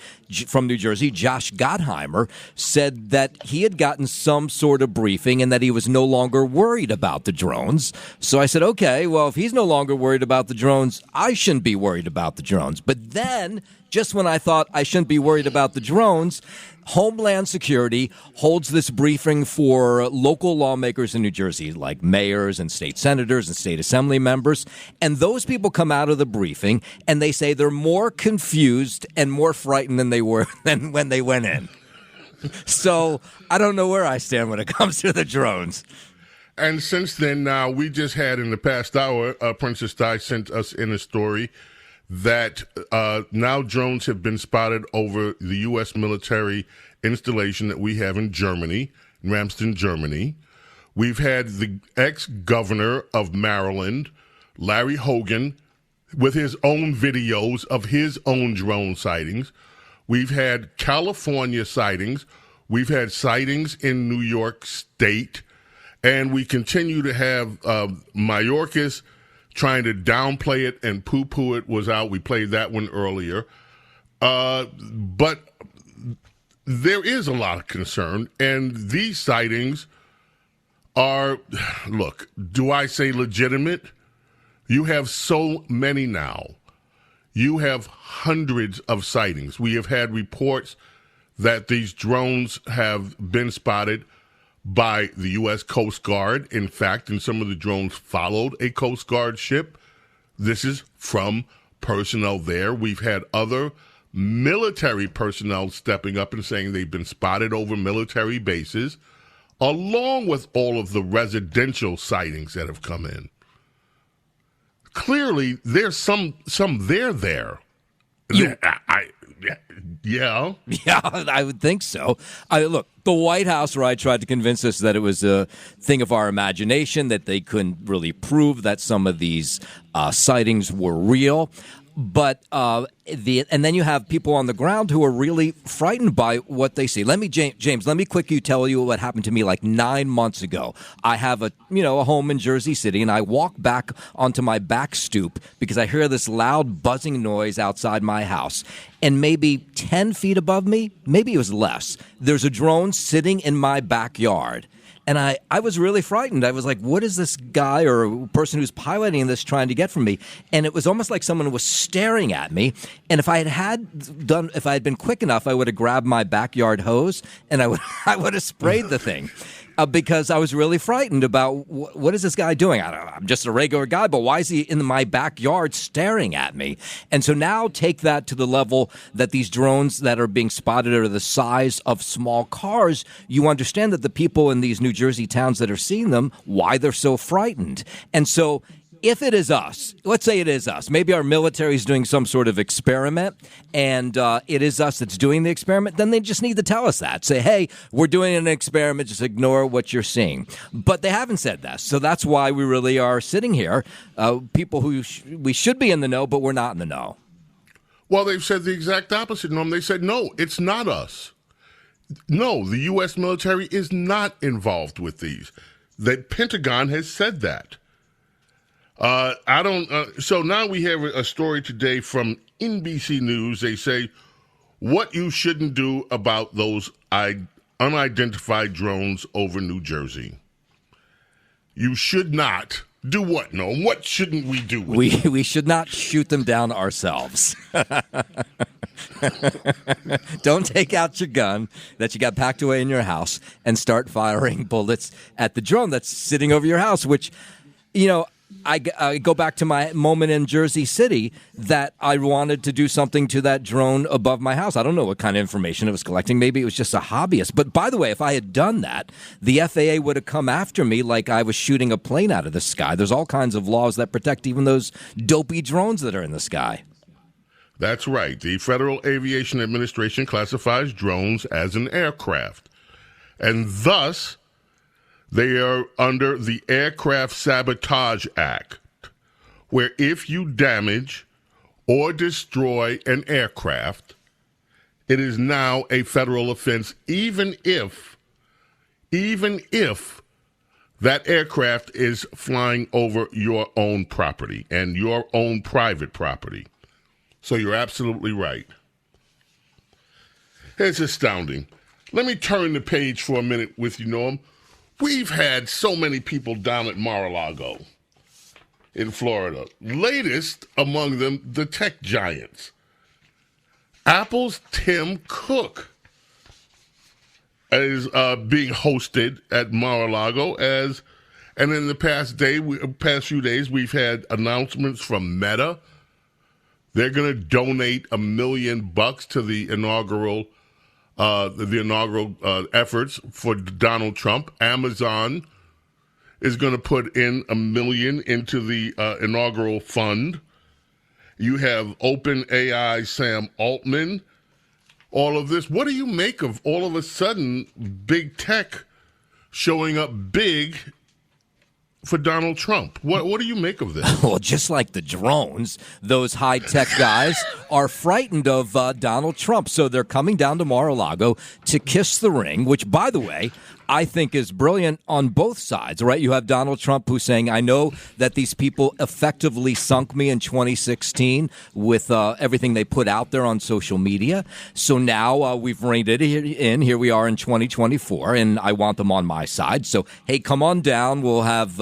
Q: from New Jersey, Josh Gottheimer, said that he had gotten some sort of briefing and that he was no longer worried about the drones. So I said, okay, well, if he's no longer worried about the drones, I shouldn't be worried about the drones. But then, just when I thought I shouldn't be worried about the drones, Homeland Security holds this briefing for local lawmakers in New Jersey, like mayors and state senators and state assembly members. And those people come out of the briefing and they say they're more confused and more frightened than they were than when they went in. So I don't know where I stand when it comes to the drones.
C: And since then, now we just had in the past hour, Princess Di sent us in a story that now drones have been spotted over the U.S. military installation that we have in Germany, in Ramstein, Germany. We've had the ex-governor of Maryland, Larry Hogan, with his own videos of his own drone sightings. We've had California sightings. We've had sightings in New York State. And we continue to have Mayorkas trying to downplay it and poo-poo it was out. We played that one earlier. But there is a lot of concern, and these sightings are, look, do I say legitimate? You have so many now. You have hundreds of sightings. We have had reports that these drones have been spotted by the U.S. Coast Guard. In fact, and some of the drones followed a Coast Guard ship. This is from personnel there. We've had other military personnel stepping up and saying they've been spotted over military bases, along with all of the residential sightings that have come in. Clearly, there's some there. Yeah.
Q: Yeah, I would think so. Look, the White House, right, tried to convince us that it was a thing of our imagination, that they couldn't really prove that some of these sightings were real. But and then you have people on the ground who are really frightened by what they see. James, let me quickly tell you what happened to me like 9 months ago. I have a home in Jersey City, and I walk back onto my back stoop because I hear this loud buzzing noise outside my house. And maybe 10 feet above me, maybe it was less, there's a drone sitting in my backyard. And I was really frightened. I was like, what is this guy or person who's piloting this trying to get from me? And it was almost like someone was staring at me. And if I had been quick enough, I would have grabbed my backyard hose and I would have sprayed the thing. because I was really frightened about what is this guy doing? I'm just a regular guy, but why is he in my backyard staring at me? And so now take that to the level that these drones that are being spotted are the size of small cars. You understand that the people in these New Jersey towns that are seeing them, why they're so frightened. And so if it is us, let's say it is us, maybe our military is doing some sort of experiment and it is us that's doing the experiment, then they just need to tell us that. Say, hey, we're doing an experiment, just ignore what you're seeing. But they haven't said that. So that's why we really are sitting here, people who we should be in the know, but we're not in the know.
C: Well, they've said the exact opposite, Norm. They said, no, it's not us. No, the U.S. military is not involved with these. The Pentagon has said that. So now we have a story today from NBC News. They say what you shouldn't do about those unidentified drones over New Jersey. You should not do what? No, what shouldn't we do?
Q: We should not shoot them down ourselves. Don't take out your gun that you got packed away in your house and start firing bullets at the drone that's sitting over your house, which, you know, I go back to my moment in Jersey City that I wanted to do something to that drone above my house. I don't know what kind of information it was collecting. Maybe it was just a hobbyist. But by the way, if I had done that, the FAA would have come after me like I was shooting a plane out of the sky. There's all kinds of laws that protect even those dopey drones that are in the sky.
C: That's right. The Federal Aviation Administration classifies drones as an aircraft. And thus, they are under the Aircraft Sabotage Act, where if you damage or destroy an aircraft, it is now a federal offense, even if that aircraft is flying over your own property and your own private property. So you're absolutely right. It's astounding. Let me turn the page for a minute with you, Norm. We've had so many people down at Mar-a-Lago in Florida. Latest among them, the tech giants. Apple's Tim Cook is being hosted at Mar-a-Lago and in the past few days, we've had announcements from Meta. They're going to donate $1 million to the inaugural efforts for Donald Trump. Amazon is going to put in $1 million into the inaugural fund. You have OpenAI Sam Altman. All of this. What do you make of all of a sudden big tech showing up big for Donald Trump? What do you make of this?
Q: Well, just like the drones, those high-tech guys are frightened of Donald Trump. So they're coming down to Mar-a-Lago to kiss the ring, which, by the way, I think is brilliant on both sides, right? You have Donald Trump who's saying, I know that these people effectively sunk me in 2016 with everything they put out there on social media. So now we've reined it in. Here we are in 2024, and I want them on my side. So, hey, come on down. We'll have,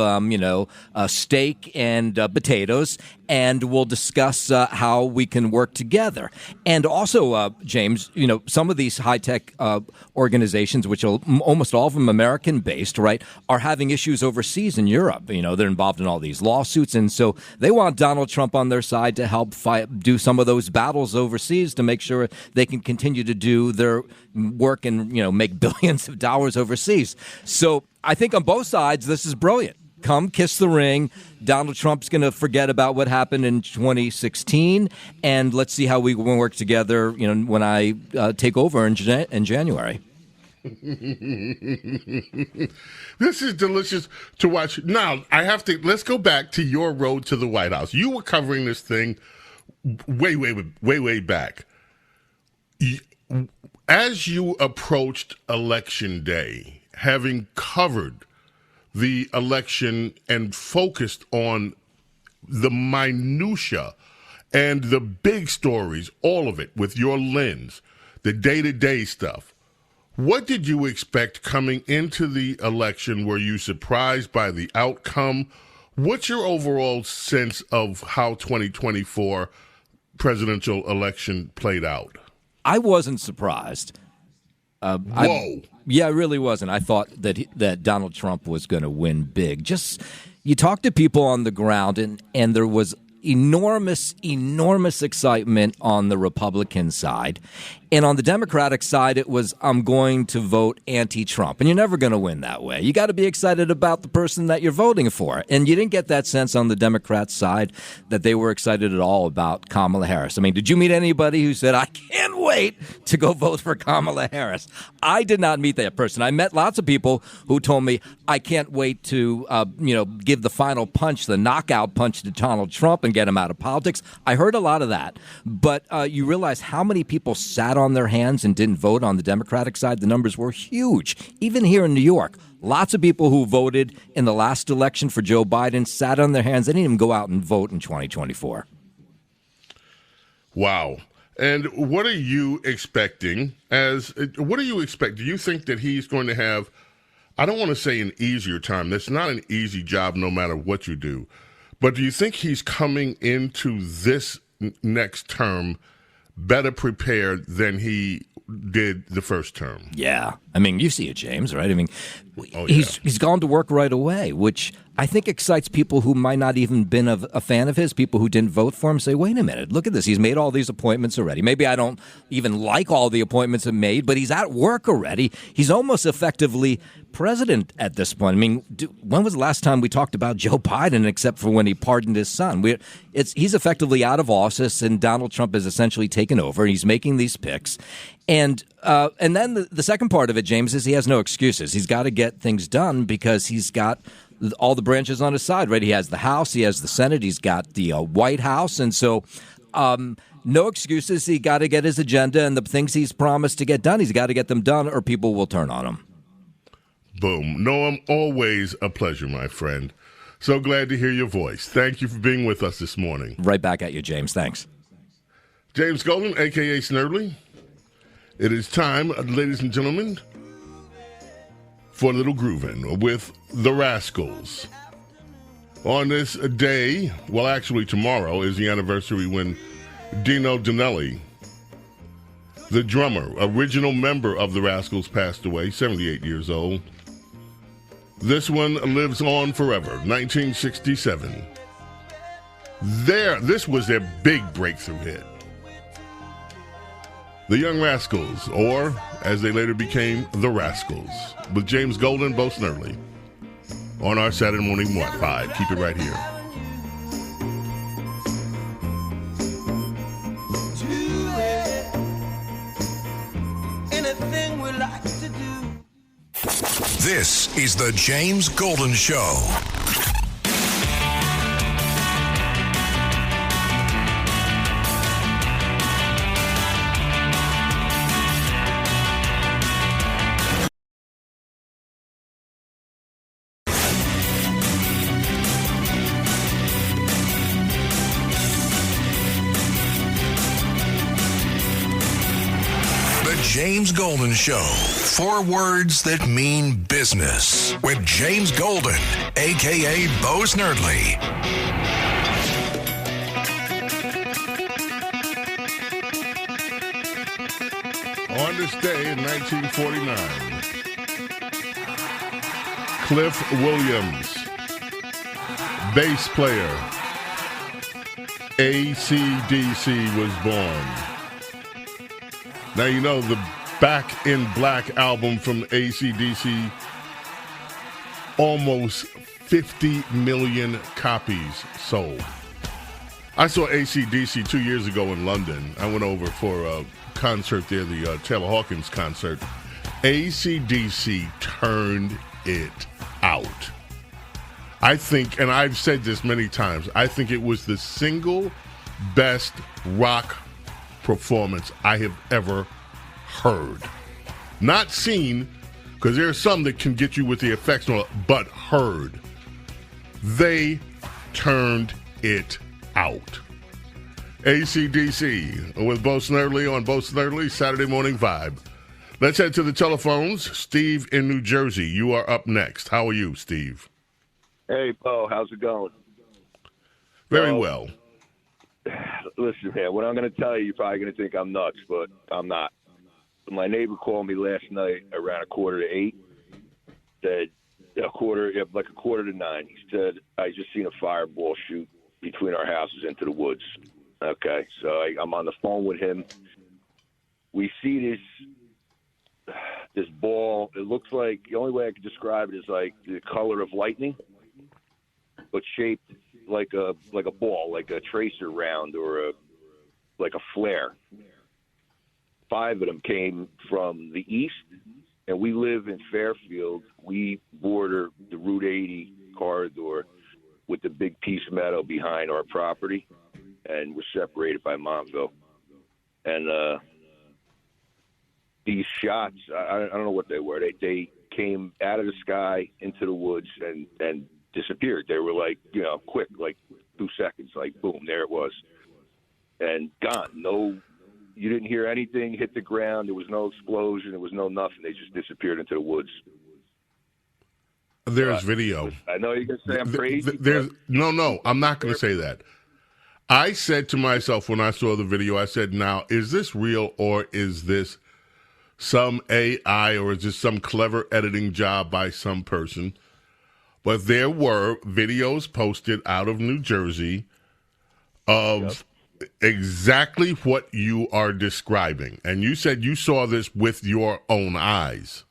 Q: steak and potatoes, and we'll discuss how we can work together. And also, James, some of these high-tech organizations, which are almost all of them American-based, right, are having issues overseas in Europe. They're involved in all these lawsuits, and so they want Donald Trump on their side to help do some of those battles overseas to make sure they can continue to do their work and, make billions of dollars overseas. So I think on both sides, this is brilliant. Come kiss the ring. Donald Trump's going to forget about what happened in 2016, and let's see how we can work together, when I take over in January.
C: This is delicious to watch. Now, let's go back to your road to the White House. You were covering this thing way back. As you approached Election Day, having covered the election and focused on the minutia and the big stories, all of it with your lens, the day-to-day stuff, what did you expect coming into the election? Were you surprised by the outcome? What's your overall sense of how 2024 presidential election played out?
Q: I wasn't surprised.
C: Whoa.
Q: Yeah, it really wasn't. I thought that Donald Trump was going to win big. Just you talk to people on the ground, and there was enormous excitement on the Republican side. And on the Democratic side, it was, I'm going to vote anti-Trump. And you're never going to win that way. You got to be excited about the person that you're voting for. And you didn't get that sense on the Democrat side that they were excited at all about Kamala Harris. I mean, did you meet anybody who said, I can't wait to go vote for Kamala Harris? I did not meet that person. I met lots of people who told me, I can't wait to, give the final punch, the knockout punch to Donald Trump and get him out of politics. I heard a lot of that. But you realize how many people sat on their hands and didn't vote on the Democratic side. The numbers were huge. Even here in New York, lots of people who voted in the last election for Joe Biden sat on their hands. They didn't even go out and vote in 2024.
C: Wow. And what are you expecting do you think that he's going to have, I don't want to say an easier time. That's not an easy job no matter what you do. But do you think he's coming into this next term better prepared than he did the first term?
Q: Yeah. I mean, you see it, James, right? I mean, he's gone to work right away, which I think excites people who might not even been a fan of his, people who didn't vote for him, say, wait a minute, look at this. He's made all these appointments already. Maybe I don't even like all the appointments he made, but he's at work already. He's almost effectively president at this point. I mean, when was the last time we talked about Joe Biden except for when he pardoned his son? He's effectively out of office, and Donald Trump has essentially taken over. He's making these picks. And then the second part of it, James, is he has no excuses. He's got to get things done because he's got all the branches on his side, right? He has the House, he has the Senate, he's got the White House. And so no excuses. He got to get his agenda and the things he's promised to get done. He's got to get them done or people will turn on him.
C: Boom. Noam, always a pleasure, my friend. So glad to hear your voice. Thank you for being with us this morning.
Q: Right back at you, James. Thanks.
C: James Golden, a.k.a. Snerdley. It is time, ladies and gentlemen, for a little grooving with the Rascals. On this day, well, actually tomorrow, is the anniversary when Dino Donnelly, the drummer, original member of the Rascals, passed away, 78 years old. This one lives on forever, 1967. This was their big breakthrough hit. The Young Rascals, or as they later became, The Rascals, with James Golden, Bo Snerdley, on our Saturday morning 5. Keep it right here.
B: This is the James Golden Show. James Golden Show. 4 words that mean business with James Golden, a.k.a. Bo Snerdley.
C: On this day in 1949, Cliff Williams, bass player, AC/DC, was born. Now, you know, the Back in Black album from AC/DC, almost 50 million copies sold. I saw AC/DC 2 years ago in London. I went over for a concert there, the Taylor Hawkins concert. AC/DC turned it out. I think, and I've said this many times, I think it was the single best rock performance I have ever heard. Not seen, because there are some that can get you with the effects, but heard. They turned it out. AC/DC with Bo Snerdley on Bo Snerdley Saturday Morning Vibe. Let's head to the telephones. Steve in New Jersey, you are up next. How are you, Steve?
R: Hey, Bo, how's it going?
C: Very well.
R: Listen, man, what I'm going to tell you, you're probably going to think I'm nuts, but I'm not. my neighbor called me last night around 7:45. Said like 8:45. He said, I just seen a fireball shoot between our houses into the woods. Okay, so I'm on the phone with him. We see this ball. It looks like, the only way I could describe it is like the color of lightning, but shaped like a ball, like a tracer round or like a flare. 5 of them came from the east, and we live in Fairfield. We border the Route 80 corridor with the big piece of meadow behind our property, and we're separated by Montville. And these shots, I don't know what they were. They came out of the sky into the woods and disappeared. They were like, quick, like 2 seconds, like boom, there it was. And gone. No, you didn't hear anything hit the ground. There was no explosion. There was no nothing. They just disappeared into the woods.
C: There's video.
R: I know you're going to say I'm crazy.
C: No, I'm not going to say that. I said to myself when I saw the video, I said, now, is this real or is this some AI or is this some clever editing job by some person? But there were videos posted out of New Jersey of exactly what you are describing. And you said you saw this with your own eyes.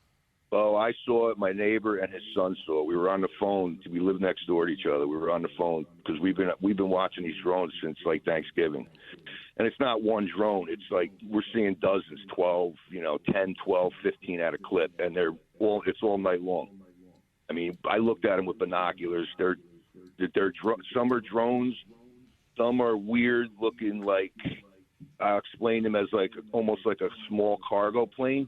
R: Oh, I saw it. My neighbor and his son saw it. We were on the phone. We live next door to each other. We were on the phone because we've been watching these drones since like Thanksgiving. And it's not one drone. It's like we're seeing dozens, 12, 10, 12, 15 at a clip, and it's all night long. I mean, I looked at them with binoculars. Some are drones, some are weird looking. Like I explained them as like almost like a small cargo plane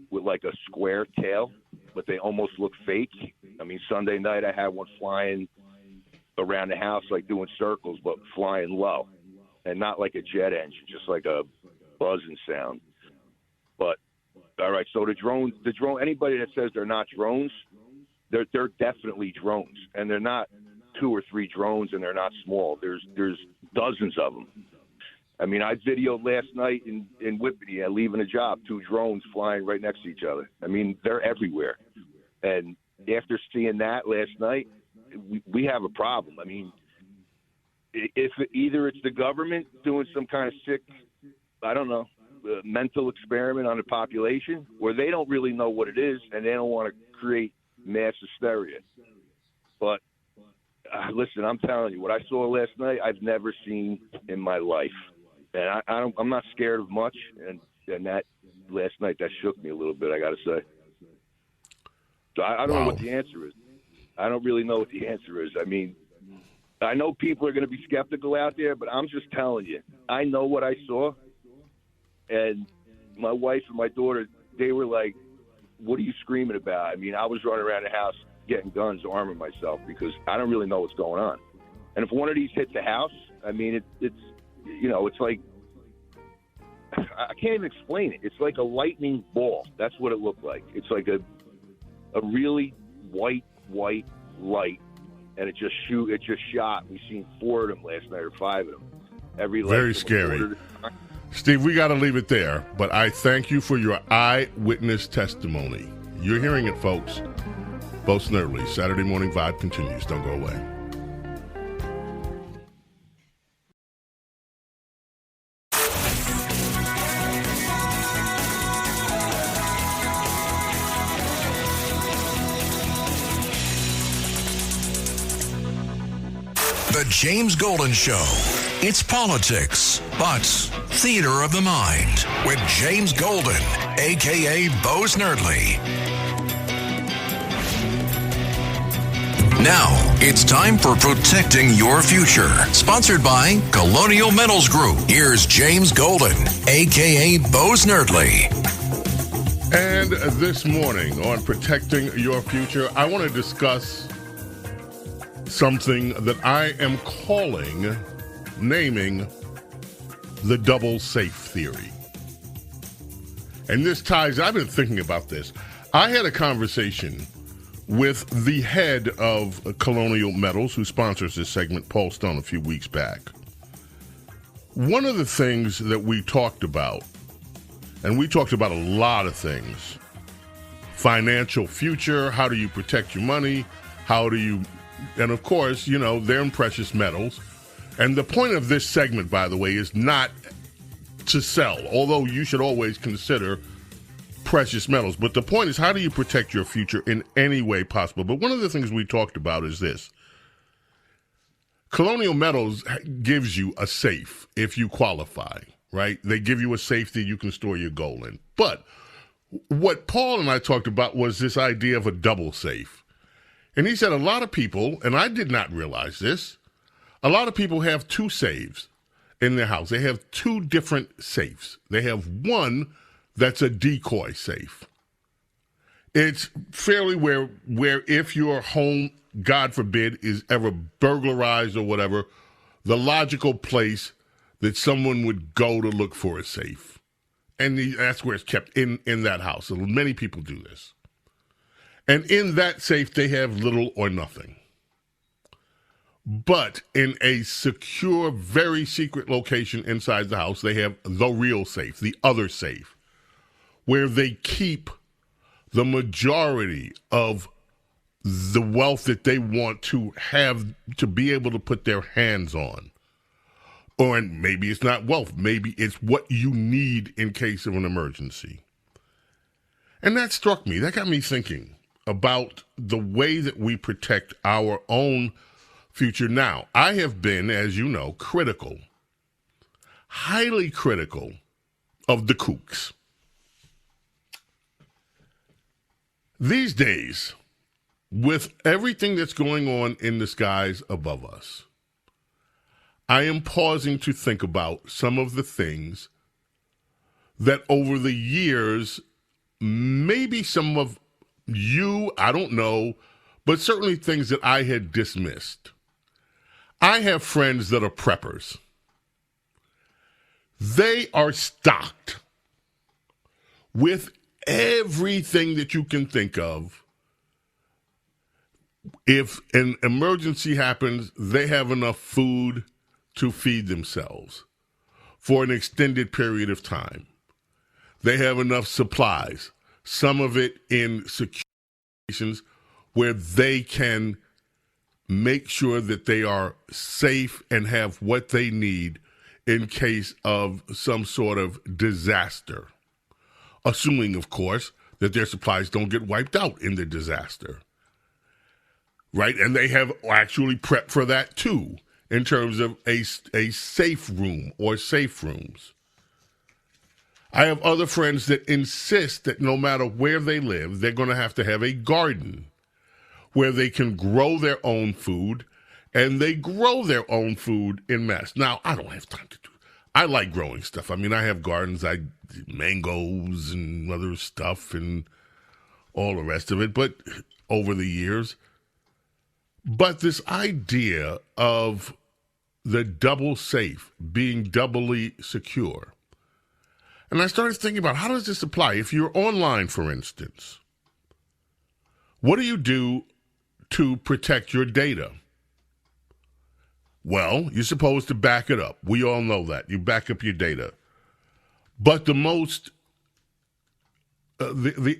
R: with like a square tail, but they almost look fake. I mean, Sunday night I had one flying around the house like doing circles, but flying low. And not like a jet engine, just like a buzzing sound. But all right, so the drone. Anybody that says they're not drones, they're definitely drones, and they're not 2 or 3 drones, and they're not small. There's dozens of them. I mean, I videoed last night in Whippany, leaving a job, 2 drones flying right next to each other. I mean, they're everywhere. And after seeing that last night, we have a problem. I mean, if either it's the government doing some kind of sick, I don't know, mental experiment on the population, or they don't really know what it is and they don't want to create mass hysteria. But listen, I'm telling you, what I saw last night, I've never seen in my life, and I'm not scared of much. And that last night, that shook me a little bit, I got to say. So I don't know what the answer is. I don't really know what the answer is. I mean, I know people are going to be skeptical out there, but I'm just telling you, I know what I saw. And my wife and my daughter, they were like, what are you screaming about? I mean, I was running around the house getting guns, arming myself, because I don't really know what's going on. And if one of these hits the house, I mean, it's like, I can't even explain it. It's like a lightning ball. That's what it looked like. It's like a really white light. And it just shot. We've seen 4 of them last night, or 5 of them.
C: Very scary. Steve, we got to leave it there. But I thank you for your eyewitness testimony. You're hearing it, folks. Bo Snerdley, Saturday Morning Vibe continues. Don't go away.
B: The James Golden Show. It's politics, but theater of the mind with James Golden, a.k.a. Bo Snerdley. Now, it's time for Protecting Your Future, sponsored by Colonial Metals Group. Here's James Golden, a.k.a. Bo Snerdley.
C: And this morning on Protecting Your Future, I want to discuss something that I am naming the double safe theory. And this ties, I've been thinking about this. I had a conversation with the head of Colonial Metals, who sponsors this segment, Paul Stone, a few weeks back. One of the things that we talked about And we talked about a lot of things. Financial future, how do you protect your money? And of course, they're in precious metals. And the point of this segment, by the way, is not to sell, although you should always consider precious metals. But the point is, how do you protect your future in any way possible? But one of the things we talked about is this. Colonial Metals gives you a safe if you qualify, right? They give you a safe that you can store your gold in. But what Paul and I talked about was this idea of a double safe. And he said a lot of people, and I did not realize this, a lot of people have two safes in their house. They have two different safes. They have one that's a decoy safe. It's fairly where if your home, God forbid, is ever burglarized or whatever, the logical place that someone would go to look for a safe. And that's where it's kept, in that house. So many people do this. And in that safe, they have little or nothing. But in a secure, very secret location inside the house, they have the real safe, the other safe, where they keep the majority of the wealth that they want to have to be able to put their hands on. Or maybe it's not wealth. Maybe it's what you need in case of an emergency. And that struck me. That got me thinking about the way that we protect our own future. Now, I have been, as you know, critical, highly critical of the kooks. These days, with everything that's going on in the skies above us, I am pausing to think about some of the things that over the years, maybe some of you, I don't know, but certainly things that I had dismissed. I have friends that are preppers. They are stocked with everything that you can think of. If an emergency happens, they have enough food to feed themselves for an extended period of time. They have enough supplies, some of it in situations where they can make sure that they are safe and have what they need in case of some sort of disaster. Assuming, of course, that their supplies don't get wiped out in the disaster. Right? And they have actually prepped for that too, in terms of a safe room or safe rooms. I have other friends that insist that no matter where they live, they're going to have a garden where they can grow their own food, and they grow their own food in mass. Now, I don't have time to do it. I like growing stuff. I mean, I have gardens, mangoes and other stuff and all the rest of it, but over the years. But this idea of the double safe being doubly secure. And I started thinking about, how does this apply? If you're online, for instance, what do you do to protect your data? Well, you're supposed to back it up. We all know that. You back up your data. But the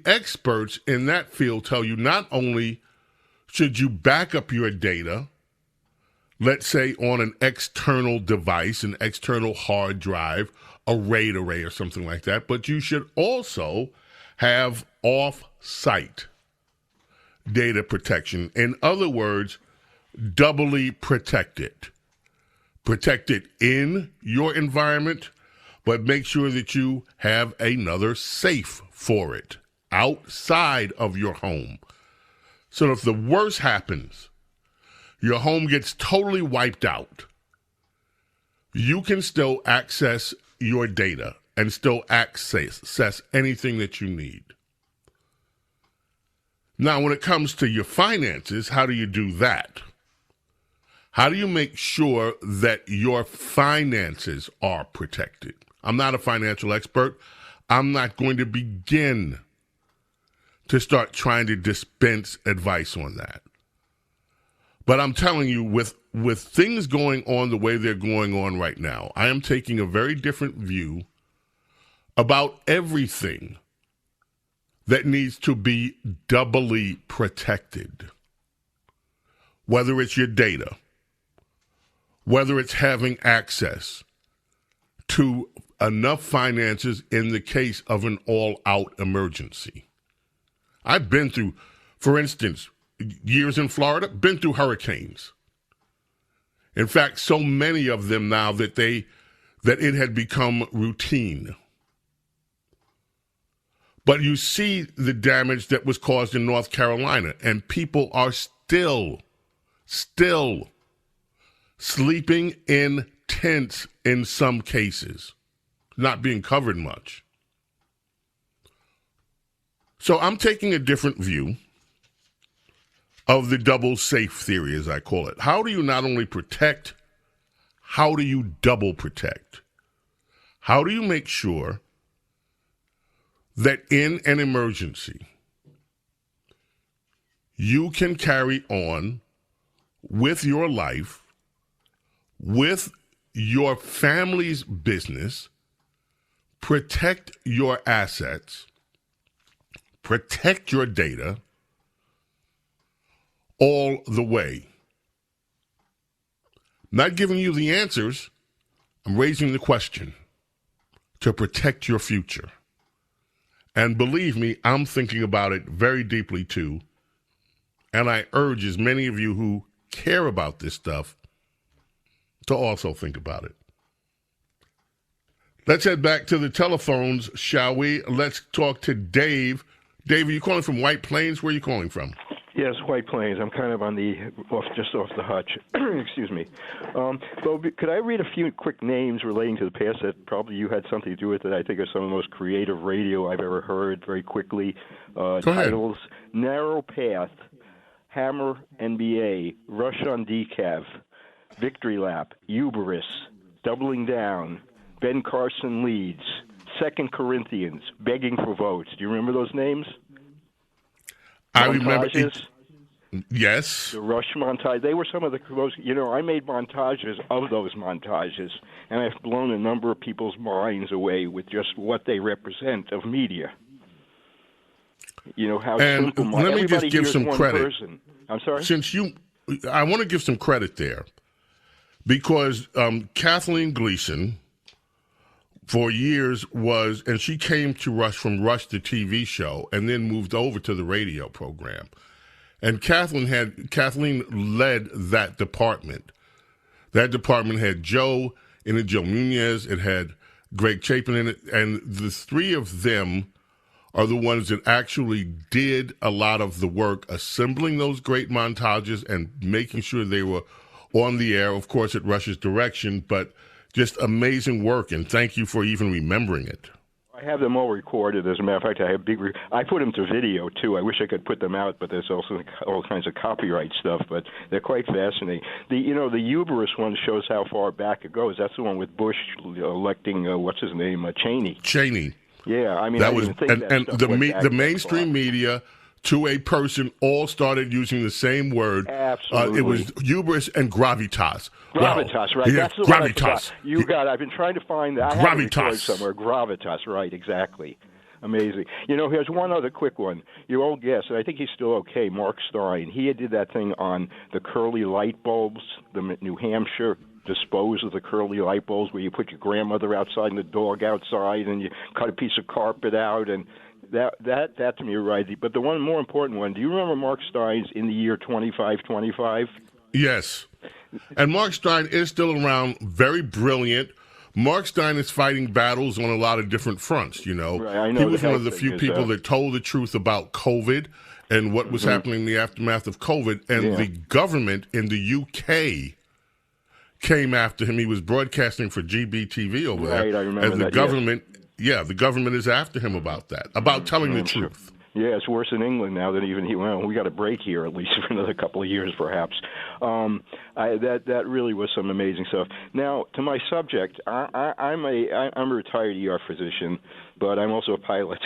C: experts in that field tell you not only should you back up your data, let's say on an external device, an external hard drive, a RAID array or something like that, but you should also have off-site data protection. In other words, doubly protect it. Protect it in your environment, but make sure that you have another safe for it outside of your home. So if the worst happens, your home gets totally wiped out, you can still access your data and still access anything that you need. Now, when it comes to your finances, how do you do that? How do you make sure that your finances are protected? I'm not a financial expert. I'm not going to begin to start trying to dispense advice on that. But I'm telling you, with things going on the way they're going on right now, I am taking a very different view about everything that needs to be doubly protected, whether it's your data, whether it's having access to enough finances in the case of an all-out emergency. I've been through, for instance, years in Florida, been through hurricanes. In fact, so many of them now that it had become routine. But you see the damage that was caused in North Carolina, and people are still sleeping in tents in some cases, not being covered much. So I'm taking a different view of the double safe theory, as I call it. How do you not only protect, how do you double protect? How do you make sure that in an emergency, you can carry on with your life, with your family's business, protect your assets, protect your data all the way? Not giving you the answers, I'm raising the question to protect your future. And believe me, I'm thinking about it very deeply too. And I urge as many of you who care about this stuff to also think about it. Let's head back to the telephones, shall we? Let's talk to Dave. Dave, are you calling from White Plains? Where are you calling from?
S: Yes, White Plains. I'm kind of on just off the hutch. Excuse me. So could I read a few quick names relating to the past that probably you had something to do with it? I think are some of the most creative radio I've ever heard. Very quickly, titles: Narrow Path, Hammer NBA, Rush on Decaf, Victory Lap, Uberus, Doubling Down, Ben Carson Leads, 2 Corinthians, Begging for Votes. Do you remember those names?
C: I remember. Yes.
S: The Rush montage. They were some of the most, I made montages of those montages, and I've blown a number of people's minds away with just what they represent of media. How
C: and
S: simple.
C: Let me just give some credit.
S: Person. I'm sorry?
C: I want to give some credit there, because Kathleen Gleason, for years and she came to Rush from Rush, the TV show, and then moved over to the radio program. And Kathleen led that department. That department had Joe in it, Joe Nunez, it had Greg Chapin in it, and the three of them are the ones that actually did a lot of the work assembling those great montages and making sure they were on the air, of course, at Rush's direction, but just amazing work, and thank you for even remembering it.
S: I have them all recorded. As a matter of fact, I have I put them to video too. I wish I could put them out, but there's also all kinds of copyright stuff. But they're quite fascinating. The Uberus one shows how far back it goes. That's the one with Bush electing what's his name, Cheney.
C: Cheney.
S: Yeah, I mean,
C: that
S: I
C: was
S: didn't think
C: and the mainstream media, to a person, all started using the same word.
S: Absolutely.
C: It was hubris and gravitas.
S: Gravitas, right?
C: Yeah,
S: that's the one I
C: gravitas.
S: forgot. You got it. I've been trying to find that. I have it recorded somewhere. Gravitas, right? Exactly. Amazing. Here's one other quick one. Your old guest, and I think he's still okay, Mark Stein. He did that thing on the curly light bulbs, the New Hampshire dispose of the curly light bulbs, where you put your grandmother outside and the dog outside, and you cut a piece of carpet out, and that to me is right. But the one more important one, do you remember Mark Stein's In the Year 2525?
C: Yes. And Mark Stein is still around, very brilliant. Mark Stein is fighting battles on a lot of different fronts,
S: Right, I know.
C: He was one of the few people that told the truth about COVID and what was happening in the aftermath of COVID. And the government in the UK came after him. He was broadcasting for GBTV over there.
S: Right, I remember
C: and the government, the government is after him about that, about telling the truth.
S: Yeah, it's worse in England now than even we got a break here at least for another couple of years, perhaps. That really was some amazing stuff. Now, to my subject, I'm a retired ER physician, but I'm also a pilot.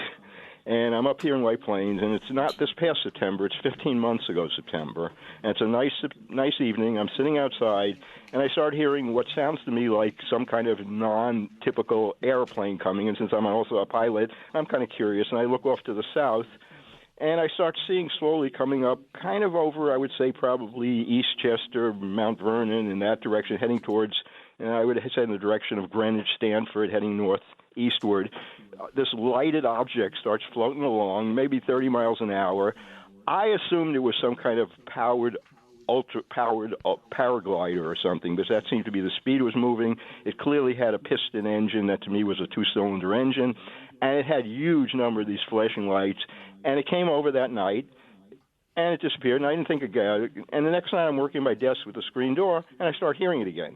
S: And I'm up here in White Plains, and it's not this past September. It's 15 months ago September. And it's a nice evening. I'm sitting outside, and I start hearing what sounds to me like some kind of non-typical airplane coming. And since I'm also a pilot, I'm kind of curious, and I look off to the south, and I start seeing slowly coming up kind of over, I would say, probably Eastchester, Mount Vernon, in that direction, heading towards, and I would say in the direction of Greenwich, Stanford, heading northeastward. This lighted object starts floating along, maybe 30 miles an hour. I assumed it was some kind of ultra-powered paraglider or something, because that seemed to be the speed it was moving. It clearly had a piston engine that to me was a two-cylinder engine, and it had a huge number of these flashing lights. And it came over that night, and it disappeared, and I didn't think about it. And the next night I'm working my desk with the screen door, and I start hearing it again.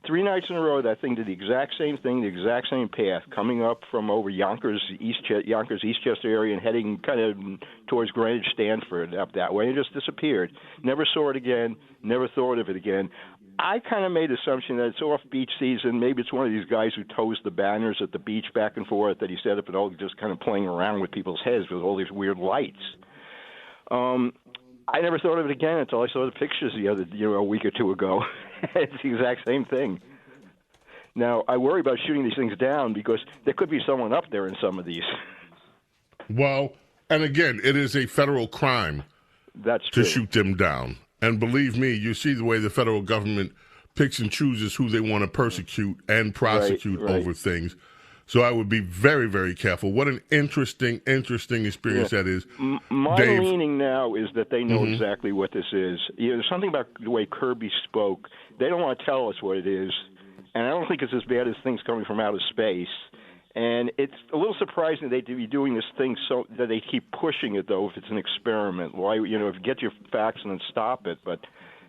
S: 3 nights in a row, that thing did the exact same thing, the exact same path, coming up from over Yonkers, Eastchester area, and heading kind of towards Greenwich, Stanford, up that way. It just disappeared. Never saw it again, never thought of it again. I kind of made the assumption that it's off-beach season. Maybe it's one of these guys who tows the banners at the beach back and forth that he set up and all just kind of playing around with people's heads with all these weird lights. I never thought of it again until I saw the pictures a week or two ago. It's the exact same thing. Now, I worry about shooting these things down because there could be someone up there in some of these.
C: Well, and again, it is a federal crime to shoot them down. And believe me, you see the way the federal government picks and chooses who they want to persecute and prosecute over things. So I would be very, very careful. What an interesting experience that is.
S: My
C: Dave.
S: leaning now is that they know exactly what this is. There's something about the way Kirby spoke. They don't want to tell us what it is, and I don't think it's as bad as things coming from outer space. And it's a little surprising they'd be doing this thing so that they keep pushing it, though, if it's an experiment. Why, if you get your facts and then stop it. But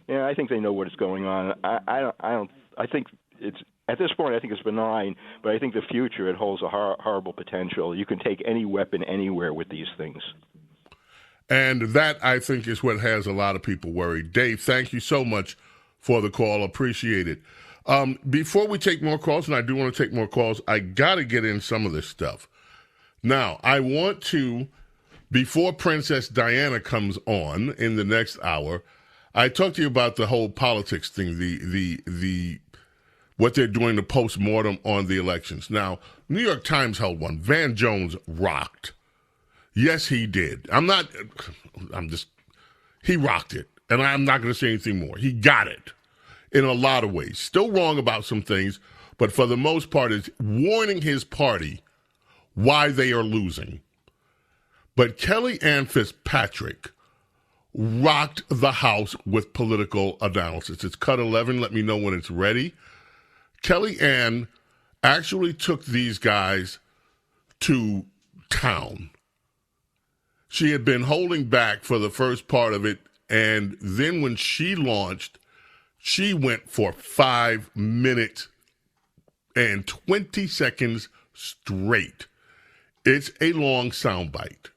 S: I think they know what is going on. I think it's at this point, I think it's benign, but I think the future, it holds a horrible potential. You can take any weapon anywhere with these things.
C: And that, I think, is what has a lot of people worried. Dave, thank you so much for the call. Appreciate it. Before we take more calls, and I do want to take more calls, I got to get in some of this stuff. Now, I want to, before Princess Diana comes on in the next hour, I talked to you about the whole politics thing, the what they're doing, the post-mortem on the elections. Now, New York Times held one. Van Jones rocked. Yes, he did. He rocked it, and I'm not going to say anything more. He got it in a lot of ways. Still wrong about some things, but for the most part, is warning his party why they are losing. But Kellyanne Fitzpatrick rocked the House with political analysis. It's cut 11. Let me know when it's ready. Kellyanne actually took these guys to town. She had been holding back for the first part of it, and then when she launched, she went for 5 minutes and 20 seconds straight. It's a long soundbite,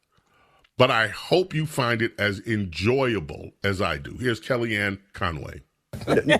C: but I hope you find it as enjoyable as I do. Here's Kellyanne Conway.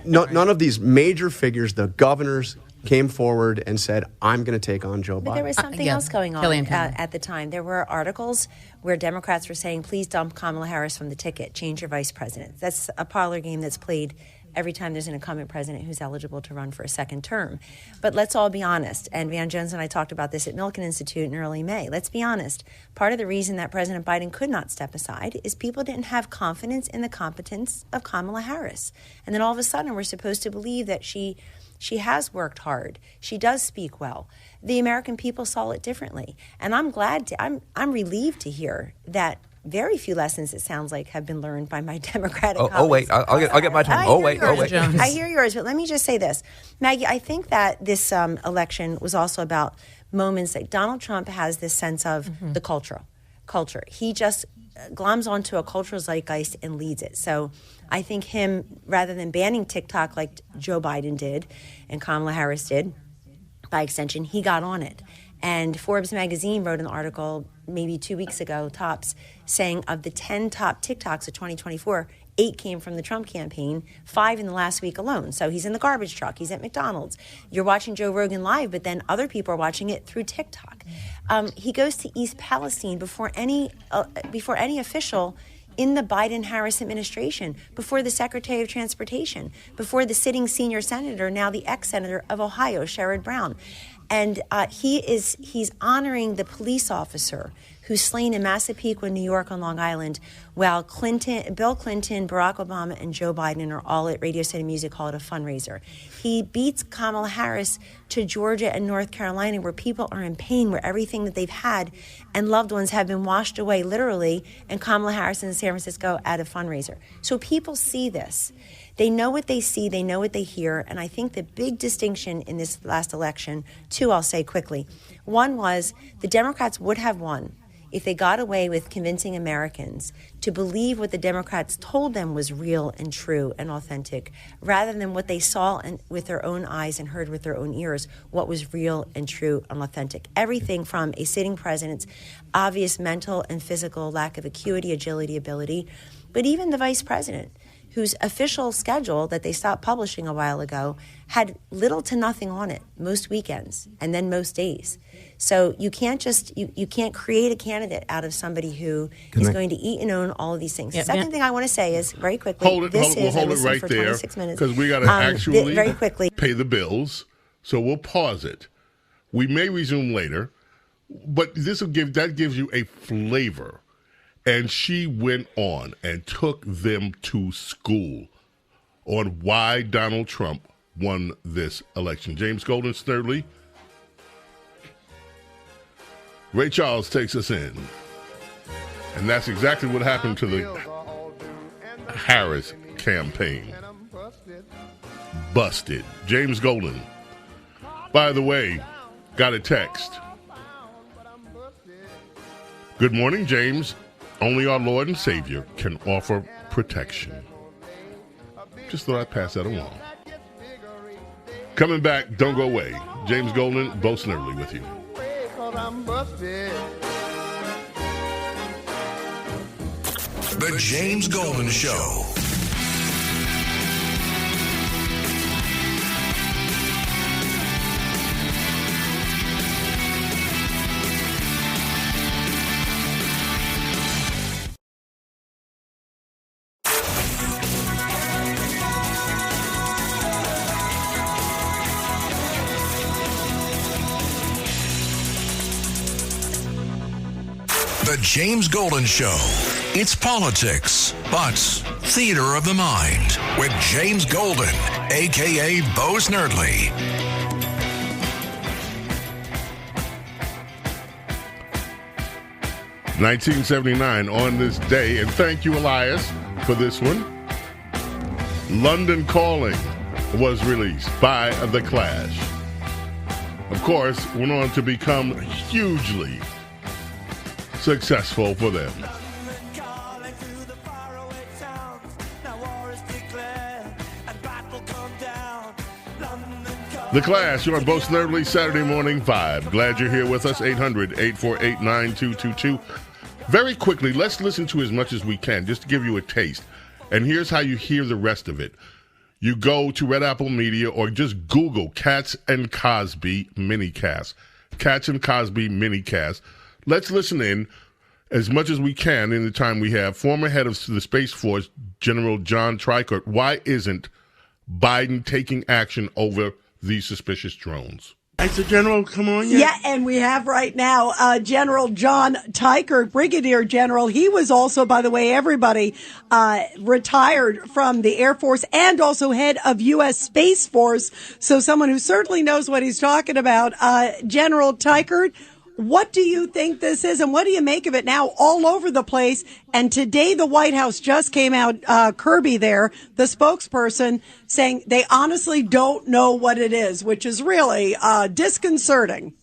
T: None of these major figures, the governors, came forward and said, I'm going to take on Joe Biden.
U: But there was something else going on at the time. There were articles where Democrats were saying, please dump Kamala Harris from the ticket, change your vice president. That's a parlor game that's played every time there's an incumbent president who's eligible to run for a second term. But let's all be honest, and Van Jones and I talked about this at Milken Institute in early May. Let's be honest. Part of the reason that President Biden could not step aside is people didn't have confidence in the competence of Kamala Harris. And then all of a sudden we're supposed to believe that she has worked hard. She does speak well. The American people saw it differently. And I'm relieved to hear that very few lessons, it sounds like, have been learned by my Democratic colleagues.
V: Oh, wait, I'll get my time. Wait.
U: I hear yours, but let me just say this. Maggie, I think that this election was also about moments that Donald Trump has this sense of the culture. He just gloms onto a cultural zeitgeist and leads it. So I think him, rather than banning TikTok like Joe Biden did and Kamala Harris did, by extension, he got on it. And Forbes magazine wrote an article maybe 2 weeks ago, tops, saying of the 10 top TikToks of 2024, 8 came from the Trump campaign, 5 in the last week alone. So he's in the garbage truck. He's at McDonald's. You're watching Joe Rogan live, but then other people are watching it through TikTok. He goes to East Palestine before any official in the Biden-Harris administration, before the Secretary of Transportation, before the sitting senior senator, now the ex-senator of Ohio, Sherrod Brown. And he's honoring the police officer who's slain in Massapequa, New York on Long Island, while Bill Clinton, Barack Obama, and Joe Biden are all at Radio City Music Hall at a fundraiser. He beats Kamala Harris to Georgia and North Carolina, where people are in pain, where everything that they've had and loved ones have been washed away, literally, and Kamala Harris in San Francisco at a fundraiser. So people see this. They know what they see, they know what they hear, and I think the big distinction in this last election, 2 I'll say quickly. One was the Democrats would have won if they got away with convincing Americans to believe what the Democrats told them was real and true and authentic, rather than what they saw with their own eyes and heard with their own ears, what was real and true and authentic. Everything from a sitting president's obvious mental and physical lack of acuity, agility, ability, but even the vice president, whose official schedule that they stopped publishing a while ago had little to nothing on it most weekends and then most days. So you can't just you can't create a candidate out of somebody who is going to eat and own all of these things. The second thing I want to say is very quickly.
C: Hold it right there, because we got to actually
U: very quickly
C: pay the bills. So we'll pause it. We may resume later, but that gives you a flavor. And she went on and took them to school on why Donald Trump won this election. James Golden, Snerdley. Ray Charles takes us in. And that's exactly what happened to the Harris campaign. Busted. James Golden. By the way, got a text. Good morning, James. Only our Lord and Savior can offer protection. Just thought I'd pass that along. Coming back, don't go away. James Golden, Bo Snerdley with you.
B: The James Golden Show. The James Golden Show. It's politics, but theater of the mind with James Golden, a.k.a. Bo Snerdley.
C: $1979 on this day, and thank you, Elias, for this one. London Calling was released by The Clash. Of course, went on to become hugely successful for them. The Clash, you're on Bo Snerdley, Saturday Morning 5. Glad you're here with us, 800-848-9222. Very quickly, let's listen to as much as we can, just to give you a taste. And here's how you hear the rest of it. You go to Red Apple Media or just Google Katz and Cosby minicast. Katz and Cosby minicast. Let's listen in as much as we can in the time we have. Former head of the Space Force, General John Treichert. Why isn't Biden taking action over these suspicious drones?
A: Mr. General, come on. Yeah, and we have right now General John Teichert, Brigadier General. He was also, by the way, everybody, retired from the Air Force and also head of U.S. Space Force. So someone who certainly knows what he's talking about. General Teichert, what do you think this is, and what do you make of it now all over the place? And today the White House just came out, Kirby there, the spokesperson, saying they honestly don't know what it is, which is really disconcerting.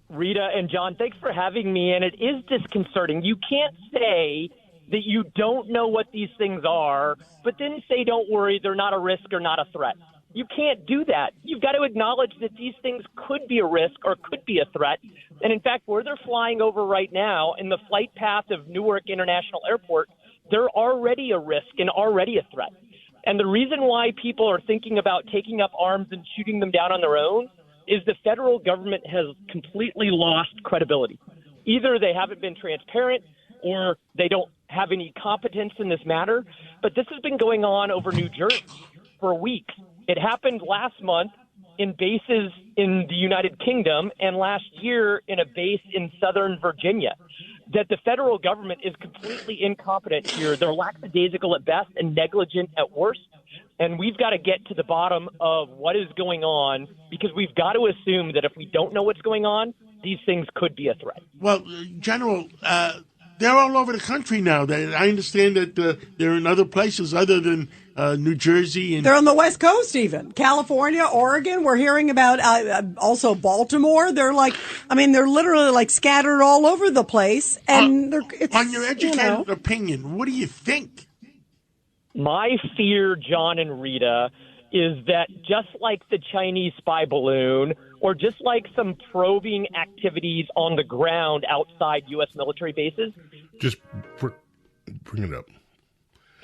E: Rita and John, thanks for having me, and it is disconcerting. You can't say that you don't know what these things are, but then say, don't worry, they're not a risk or not a threat. You can't do that. You've got to acknowledge that these things could be a risk or could be a threat. And in fact, where they're flying over right now in the flight path of Newark International Airport, they're already a risk and already a threat. And the reason why people are thinking about taking up arms and shooting them down on their own is the federal government has completely lost credibility. Either they haven't been transparent or they don't have any competence in this matter. But this has been going on over New Jersey for weeks. It happened last month in bases in the United Kingdom and last year in a base in Southern Virginia. That the federal government is completely incompetent here. They're lackadaisical at best and negligent at worst. And we've got to get to the bottom of what is going on, because we've got to assume that if we don't know what's going on, these things could be a threat.
D: Well, General, they're all over the country now. I understand that they're in other places other than New Jersey. And
A: they're on the West Coast even. California, Oregon. We're hearing about also Baltimore. They're they're literally like scattered all over the place. And
D: on your educated opinion, what do you think?
E: My fear, John and Rita, is that just like the Chinese spy balloon or just like some probing activities on the ground outside U.S. military bases.
C: Just bring it up.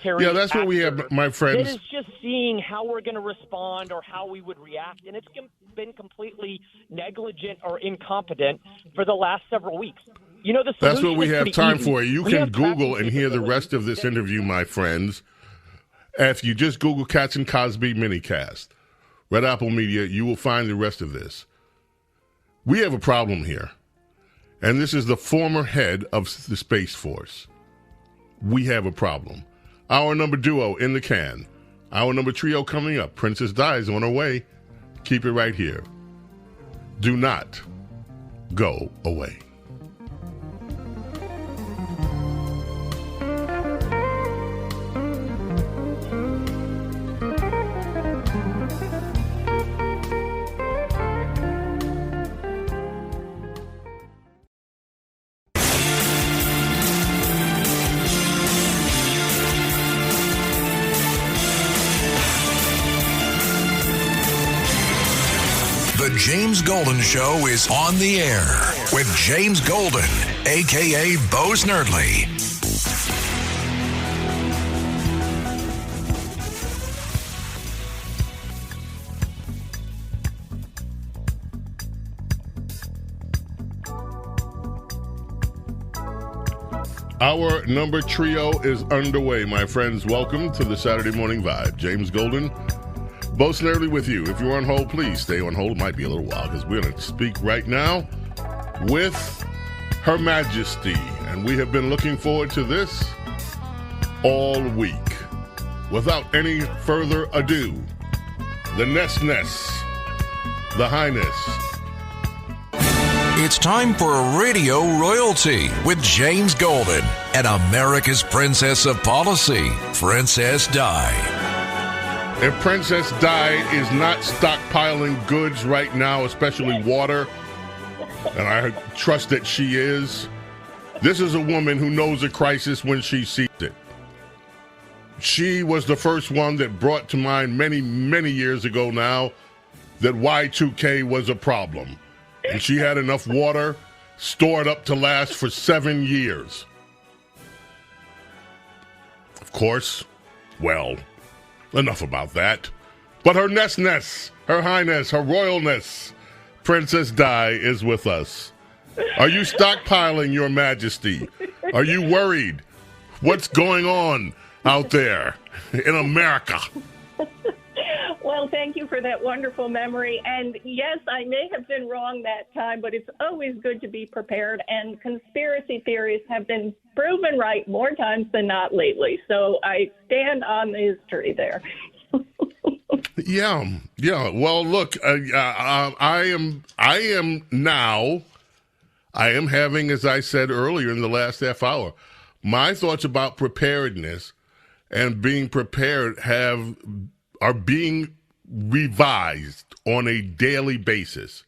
C: Yeah, that's what we have, my friends.
E: It is just seeing how we're going to respond or how we would react. And it's been completely negligent or incompetent for the last several weeks. You know,
C: that's what we have time for. You can Google and hear the rest of this interview, my friends. If you just Google Katz and Cosby minicast, Red Apple Media, you will find the rest of this. We have a problem here. And this is the former head of the Space Force. We have a problem. Our number duo in the can. Our number trio coming up. Princess Di is on her way. Keep it right here. Do not go away.
B: The James Golden Show is on the air with James Golden, a.k.a. Bo Snerdley.
C: Our number trio is underway, my friends. Welcome to the Saturday Morning Vibe. James Golden, Bo Snerdley with you. If you're on hold, please stay on hold. It might be a little while because we're going to speak right now with Her Majesty. And we have been looking forward to this all week. Without any further ado, the Ness, the Highness.
B: It's time for Radio Royalty with James Golden and America's Princess of Policy, Princess Di.
C: If Princess Di is not stockpiling goods right now, especially water, and I trust that she is, this is a woman who knows a crisis when she sees it. She was the first one that brought to mind many, many years ago now that Y2K was a problem. And she had enough water stored up to last for 7 years. Of course, well, enough about that. But her Ness, her Highness, her Royalness, Princess Di is with us. Are you stockpiling, Your Majesty? Are you worried? What's going on out there in America?
F: Well, thank you for that wonderful memory. And yes, I may have been wrong that time, but it's always good to be prepared. And conspiracy theories have been proven right more times than not lately. So I stand on the history there.
C: Yeah. Well, look, I am having, as I said earlier in the last half hour, my thoughts about preparedness and being prepared are being revised on a daily basis,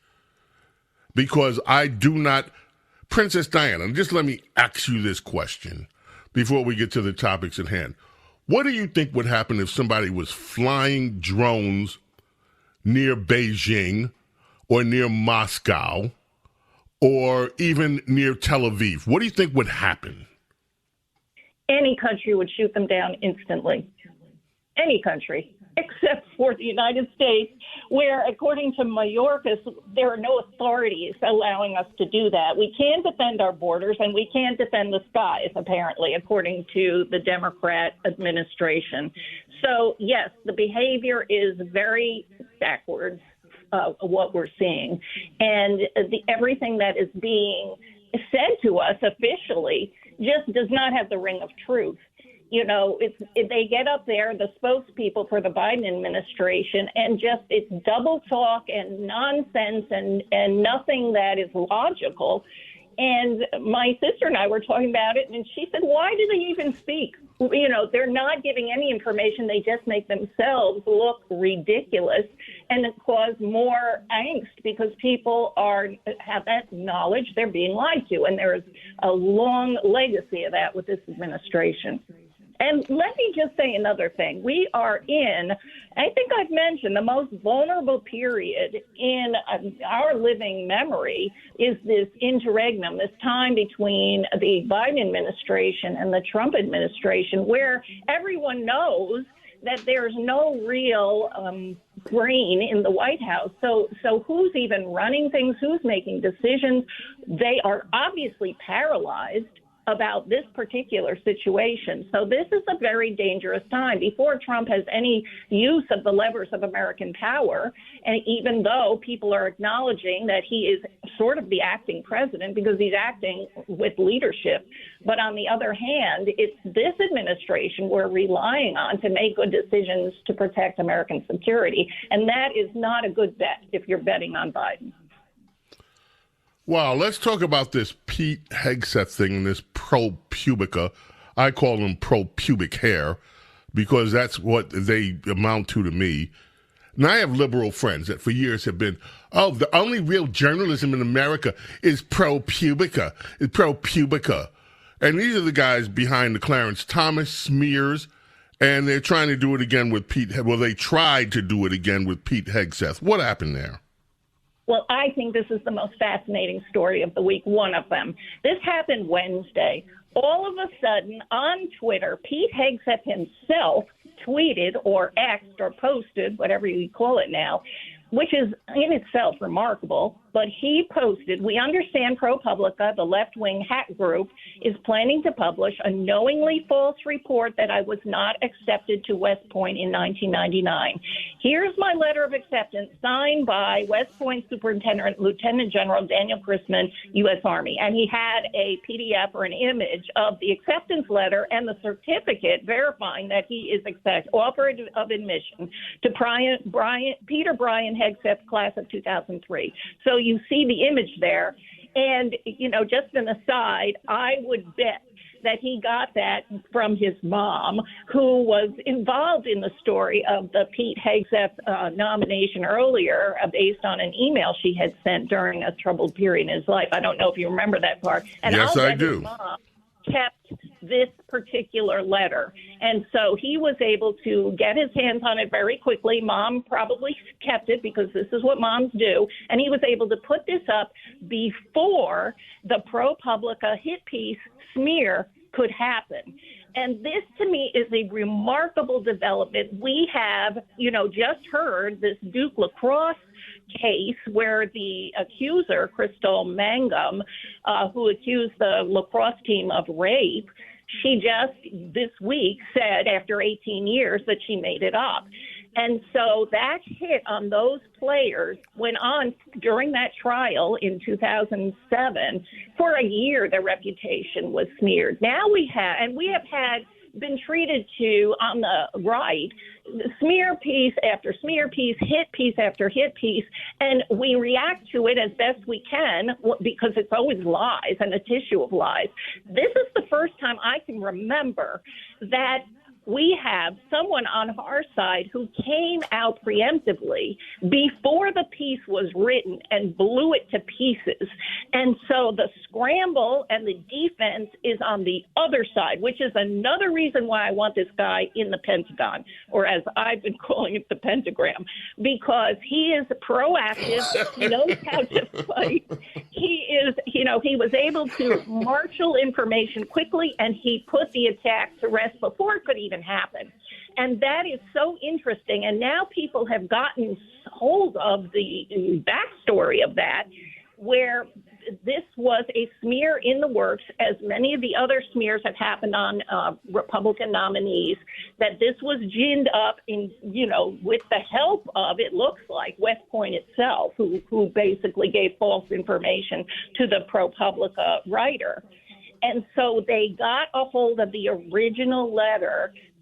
C: because I do not. Princess Diana, just let me ask you this question before we get to the topics at hand. What do you think would happen if somebody was flying drones near Beijing or near Moscow or even near Tel Aviv? What do you think would happen?
F: any country would shoot them down instantly. Any country, except for the United States, where, according to Mayorkas, there are no authorities allowing us to do that. We can defend our borders, and we can defend the skies, apparently, according to the Democrat administration. So, yes, the behavior is very backwards, what we're seeing. And everything that is being said to us officially just does not have the ring of truth. You know, they get up there, the spokespeople for the Biden administration, and just it's double talk and nonsense and nothing that is logical. And my sister and I were talking about it, and she said, why do they even speak? You know, they're not giving any information. They just make themselves look ridiculous and it cause more angst because people have that knowledge they're being lied to. And there is a long legacy of that with this administration. And let me just say another thing. We are in, I think I've mentioned, the most vulnerable period in our living memory is this interregnum, this time between the Biden administration and the Trump administration, where everyone knows that there's no real brain in the White House. So who's even running things? Who's making decisions? They are obviously paralyzed about this particular situation. So this is a very dangerous time. Before Trump has any use of the levers of American power, and even though people are acknowledging that he is sort of the acting president because he's acting with leadership, but on the other hand, it's this administration we're relying on to make good decisions to protect American security, and that is not a good bet if you're betting on Biden.
C: Wow, let's talk about this Pete Hegseth thing and this pro-pubica. I call them pro-pubic hair because that's what they amount to me. And I have liberal friends that for years have been, the only real journalism in America is pro-pubica, And these are the guys behind the Clarence Thomas smears, and they're trying to do it again with they tried to do it again with Pete Hegseth. What happened there?
F: Well, I think this is the most fascinating story of the week, one of them. This happened Wednesday. All of a sudden, on Twitter, Pete Hegseth himself tweeted or X'd or posted, whatever you call it now, which is in itself remarkable. But he posted, we understand ProPublica, the left-wing hack group, is planning to publish a knowingly false report that I was not accepted to West Point in 1999. Here's my letter of acceptance signed by West Point Superintendent Lieutenant General Daniel Chrisman, U.S. Army. And he had a PDF or an image of the acceptance letter and the certificate verifying that he is offered of admission to Peter Brian Hegseth, class of 2003. So you see the image there. And, just an aside, I would bet that he got that from his mom, who was involved in the story of the Pete Hegseth nomination earlier based on an email she had sent during a troubled period in his life. I don't know if you remember that part. And
C: yes, I do.
F: His mom kept this particular letter. And so he was able to get his hands on it very quickly. Mom probably kept it because this is what moms do. And he was able to put this up before the ProPublica hit piece smear could happen. And this, to me, is a remarkable development. We have, just heard this Duke lacrosse case where the accuser, Crystal Mangum, who accused the lacrosse team of rape, she just this week said after 18 years that she made it up. And so that hit on those players went on during that trial in 2007. For a year, their reputation was smeared. Now we have been treated to, on the right, smear piece after smear piece, hit piece after hit piece, and we react to it as best we can because it's always lies and a tissue of lies. This is the first time I can remember that we have someone on our side who came out preemptively before the piece was written and blew it to pieces. And so the scramble and the defense is on the other side, which is another reason why I want this guy in the Pentagon, or as I've been calling it, the pentagram, because he is proactive. He knows how to fight. he was able to marshal information quickly, and he put the attack to rest before it could even happen. And that is so interesting. And now people have gotten hold of the backstory of that, where this was a smear in the works, as many of the other smears have happened on Republican nominees, that this was ginned up with the help of, it looks like, West Point itself, who basically gave false information to the ProPublica writer. And so they got a hold of the original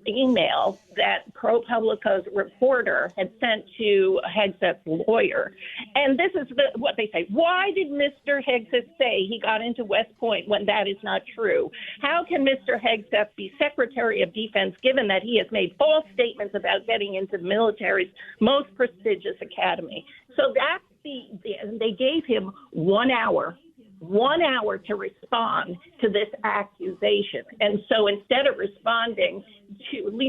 F: email that ProPublica's reporter had sent to Hegseth's lawyer. And this is what they say. Why did Mr. Hegseth say he got into West Point when that is not true? How can Mr. Hegseth be Secretary of Defense given that he has made false statements about getting into the military's most prestigious academy? So that's they gave him 1 hour to respond to this accusation. And so instead of responding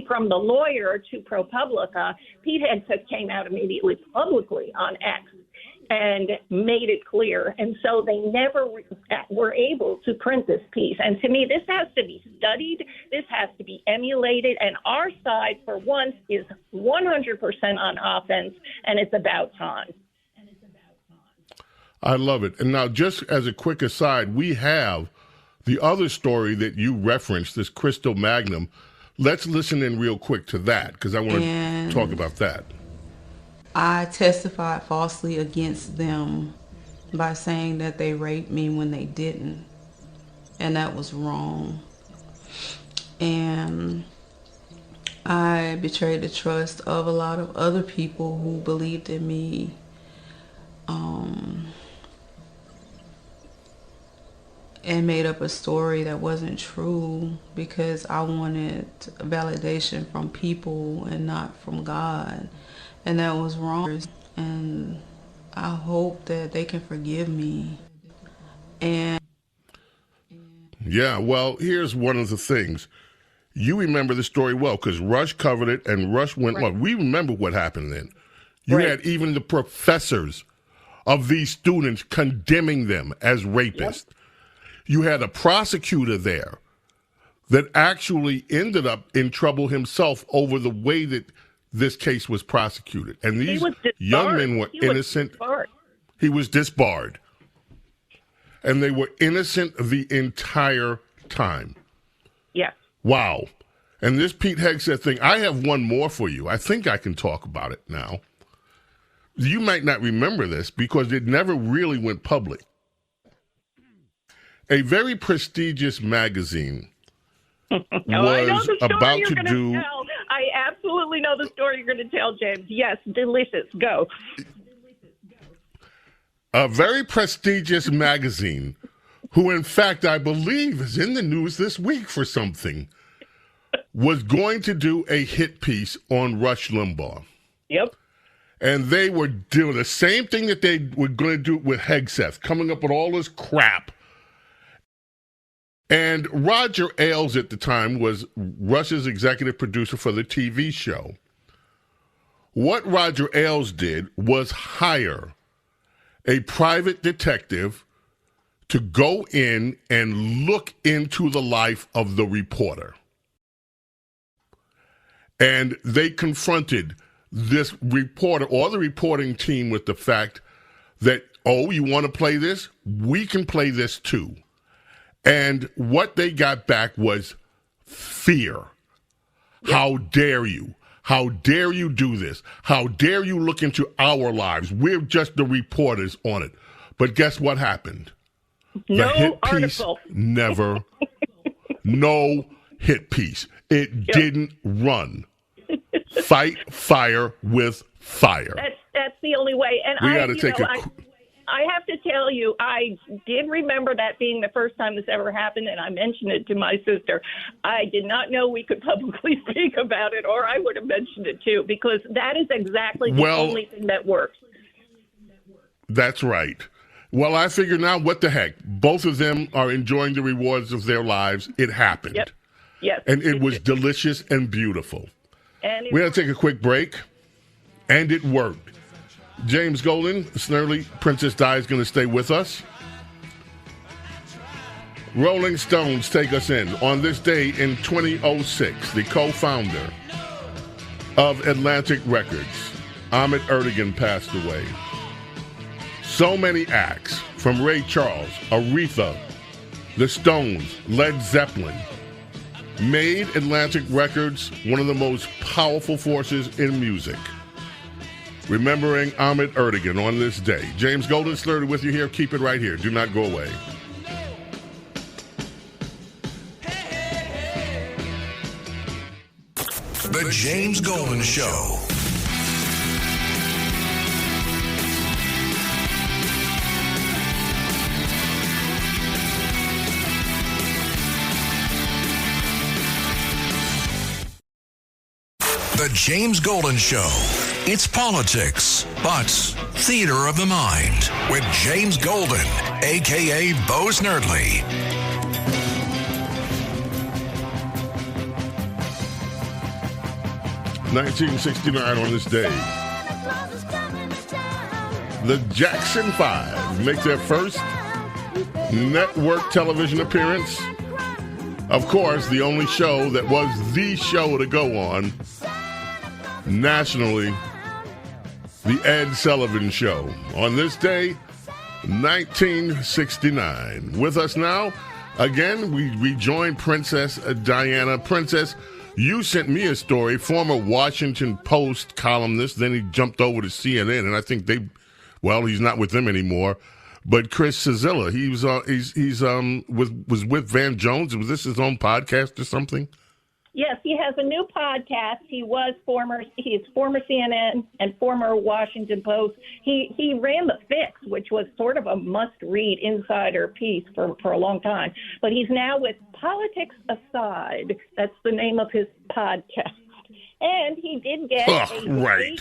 F: from the lawyer to ProPublica, Pete Hegseth came out immediately publicly on X and made it clear. And so they never were able to print this piece. And to me, this has to be studied. This has to be emulated. And our side, for once, is 100% on offense, and it's about time.
C: I love it. And now, just as a quick aside, we have the other story that you referenced, this Crystal Magnum. Let's listen in real quick to that, because I want to talk about that.
G: I testified falsely against them by saying that they raped me when they didn't. And that was wrong. And I betrayed the trust of a lot of other people who believed in me. And made up a story that wasn't true because I wanted validation from people and not from God. And that was wrong. And I hope that they can forgive me. And
C: yeah, well, here's one of the things. You remember the story well because Rush covered it and Rush went, right. Well, we remember what happened then. You had even the professors of these students condemning them as rapists. Yep. You had a prosecutor there that actually ended up in trouble himself over the way that this case was prosecuted. And these young men were innocent. He was disbarred. And they were innocent the entire time.
F: Yeah.
C: Wow. And this Pete Hegseth thing, I have one more for you. I think I can talk about it now. You might not remember this because it never really went public. A very prestigious magazine was about to do.
F: I absolutely know the story you're going to tell, James. Yes, delicious. Go.
C: A very prestigious magazine, who in fact I believe is in the news this week for something, was going to do a hit piece on Rush Limbaugh.
F: Yep.
C: And they were doing the same thing that they were going to do with Hegseth, coming up with all this crap. And Roger Ailes at the time was Rush's executive producer for the TV show. What Roger Ailes did was hire a private detective to go in and look into the life of the reporter. And they confronted this reporter or the reporting team with the fact that, oh, you want to play this? We can play this too. And what they got back was fear. Yep. How dare you? How dare you do this? How dare you look into our lives? We're just the reporters on it. But guess what happened?
F: No
C: the hit
F: article.
C: Piece never, no hit piece. It didn't run. Fight fire with fire.
F: That's the only way. And
C: we got to take
F: I have to tell you, I did remember that being the first time this ever happened, and I mentioned it to my sister. I did not know we could publicly speak about it, or I would have mentioned it too, because that is exactly the only thing that works.
C: That's right. Well, I figure now, what the heck? Both of them are enjoying the rewards of their lives. It happened.
F: Yep. Yes.
C: And it was delicious and beautiful. We had to take a quick break, and it worked. James Golden, Snerdley, Princess Di is going to stay with us. Rolling Stones take us in. On this day in 2006, the co-founder of Atlantic Records, Ahmet Ertegun, passed away. So many acts, from Ray Charles, Aretha, the Stones, Led Zeppelin, made Atlantic Records one of the most powerful forces in music. Remembering Ahmet Ertegun on this day. James Golden, Snerdley with you here. Keep it right here. Do not go away.
B: The James Golden Show. The James Golden Show. It's politics, but theater of the mind with James Golden, a.k.a. Bo Snerdley.
C: (1969) on this day, the Jackson 5 make their first network television appearance. Of course, the only show that was the show to go on nationally, The Ed Sullivan Show. On this day, 1969. With us now, again, we rejoin Princess Diana. Princess, you sent me a story, former Washington Post columnist, then he jumped over to CNN, and I think he's not with them anymore. But Chris Cizilla, he's with Van Jones. Was this his own podcast or something?
F: Yes, he has a new podcast. He's former CNN and former Washington Post. He ran The Fix, which was sort of a must-read insider piece for a long time. But he's now with Politics Aside. That's the name of his podcast. And he did get
C: right.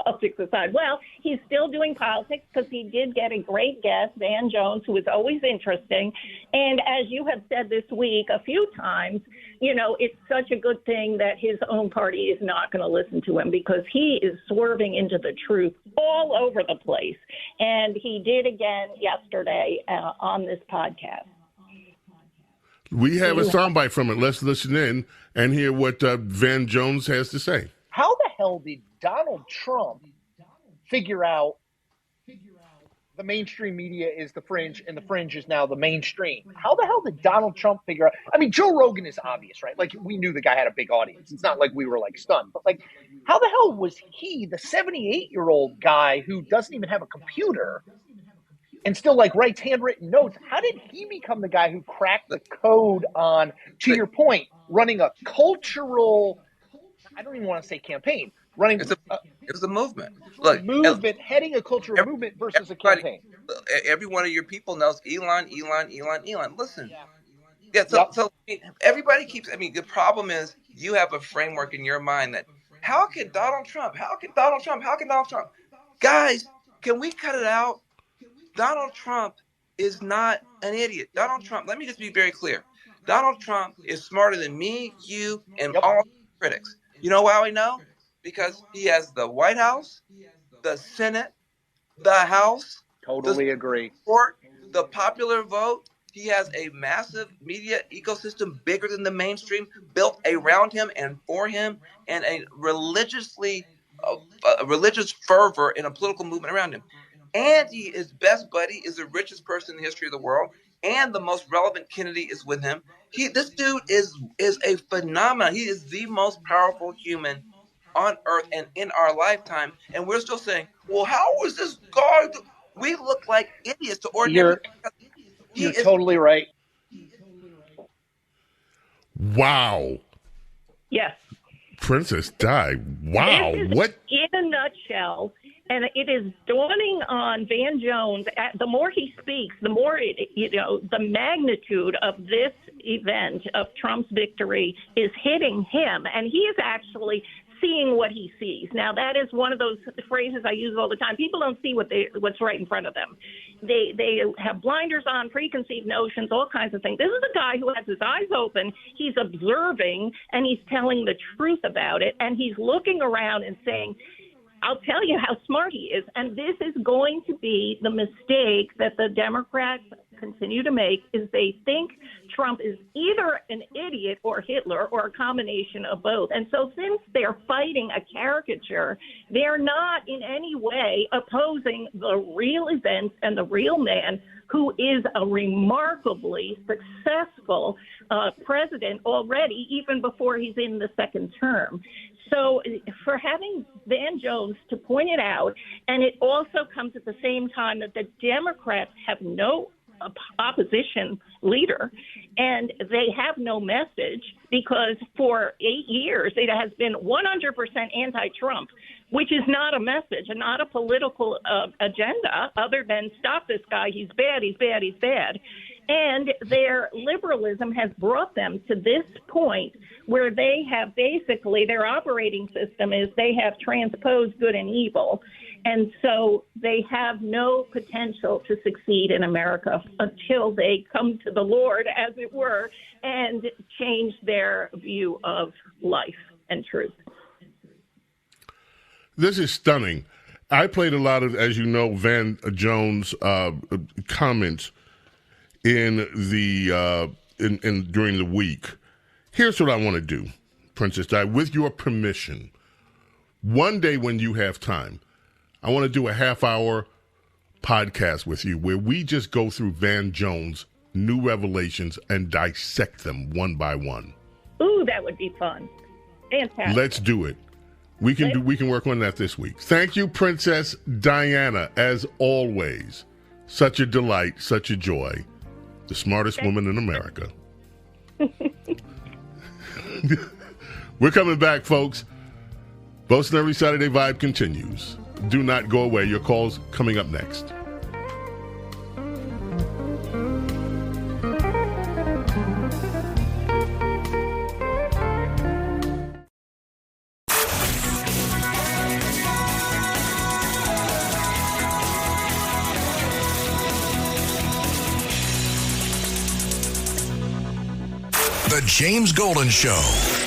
F: Politics aside. Well, he's still doing politics because he did get a great guest, Van Jones, who is always interesting. And as you have said this week a few times, it's such a good thing that his own party is not going to listen to him because he is swerving into the truth all over the place. And he did again yesterday on this podcast.
C: We have a soundbite from it. Let's listen in and hear what Van Jones has to say.
H: How the hell did Donald Trump figure out the mainstream media is the fringe and the fringe is now the mainstream? How the hell did Donald Trump figure out? I mean, Joe Rogan is obvious, right? Like, we knew the guy had a big audience. It's not like we were, stunned. But, how the hell was he, the 78-year-old guy who doesn't even have a computer and still, writes handwritten notes, how did he become the guy who cracked the code on, to your point, running a cultural, I don't even want to say campaign, running
V: it was a movement. Look,
F: heading a cultural movement versus a campaign.
V: Every one of your people knows Elon. Listen. So everybody keeps, the problem is you have a framework in your mind that, how can Donald Trump? Guys, can we cut it out? Donald Trump is not an idiot. Donald Trump, let me just be very clear. Donald Trump is smarter than me, you, and all critics. You know why we know? Because he has the White House, the Senate, the House.
H: Totally agree.
V: Court, the popular vote. He has a massive media ecosystem bigger than the mainstream, built around him and for him, and a religious fervor in a political movement around him. And his best buddy is the richest person in the history of the world, and the most relevant Kennedy is with him. This dude is a phenomenon. He is the most powerful human on earth and in our lifetime, and we're still saying, well, how was this guy? We look like idiots to ordinary people.
H: You're totally right.
C: Wow.
F: Yes.
C: Princess Di. Wow. What?
F: In a nutshell, and it is dawning on Van Jones, the more he speaks, the more, the magnitude of this event of Trump's victory is hitting him. And he is actually seeing what he sees. Now, that is one of those phrases I use all the time. People don't see what's right in front of them. They have blinders on, preconceived notions, all kinds of things. This is a guy who has his eyes open. He's observing, and he's telling the truth about it. And he's looking around and saying, I'll tell you how smart he is. And this is going to be the mistake that the Democrats continue to make is they think Trump is either an idiot or Hitler or a combination of both. And so since they're fighting a caricature, they're not in any way opposing the real events and the real man who is a remarkably successful president already, even before he's in the second term. So for having Van Jones to point it out, and it also comes at the same time that the Democrats have no opposition leader, and they have no message because for 8 years it has been 100% anti-Trump, which is not a message and not a political agenda other than stop this guy, he's bad, he's bad, he's bad. And their liberalism has brought them to this point where they have basically, their operating system is they have transposed good and evil. And so they have no potential to succeed in America until they come to the Lord, as it were, and change their view of life and truth.
C: This is stunning. I played a lot of, as you know, Van Jones comments in the during the week. Here's what I want to do, Princess Di, with your permission. One day when you have time, I want to do a half-hour podcast with you where we just go through Van Jones' new revelations and dissect them one by one.
F: Ooh, that would be fun. Fantastic.
C: Let's do it. We can work on that this week. Thank you, Princess Diana, as always. Such a delight, such a joy. The smartest woman in America. We're coming back, folks. Bo Snerdley Saturday Vibe continues. Do not go away. Your call's coming up next.
B: The James Golden Show.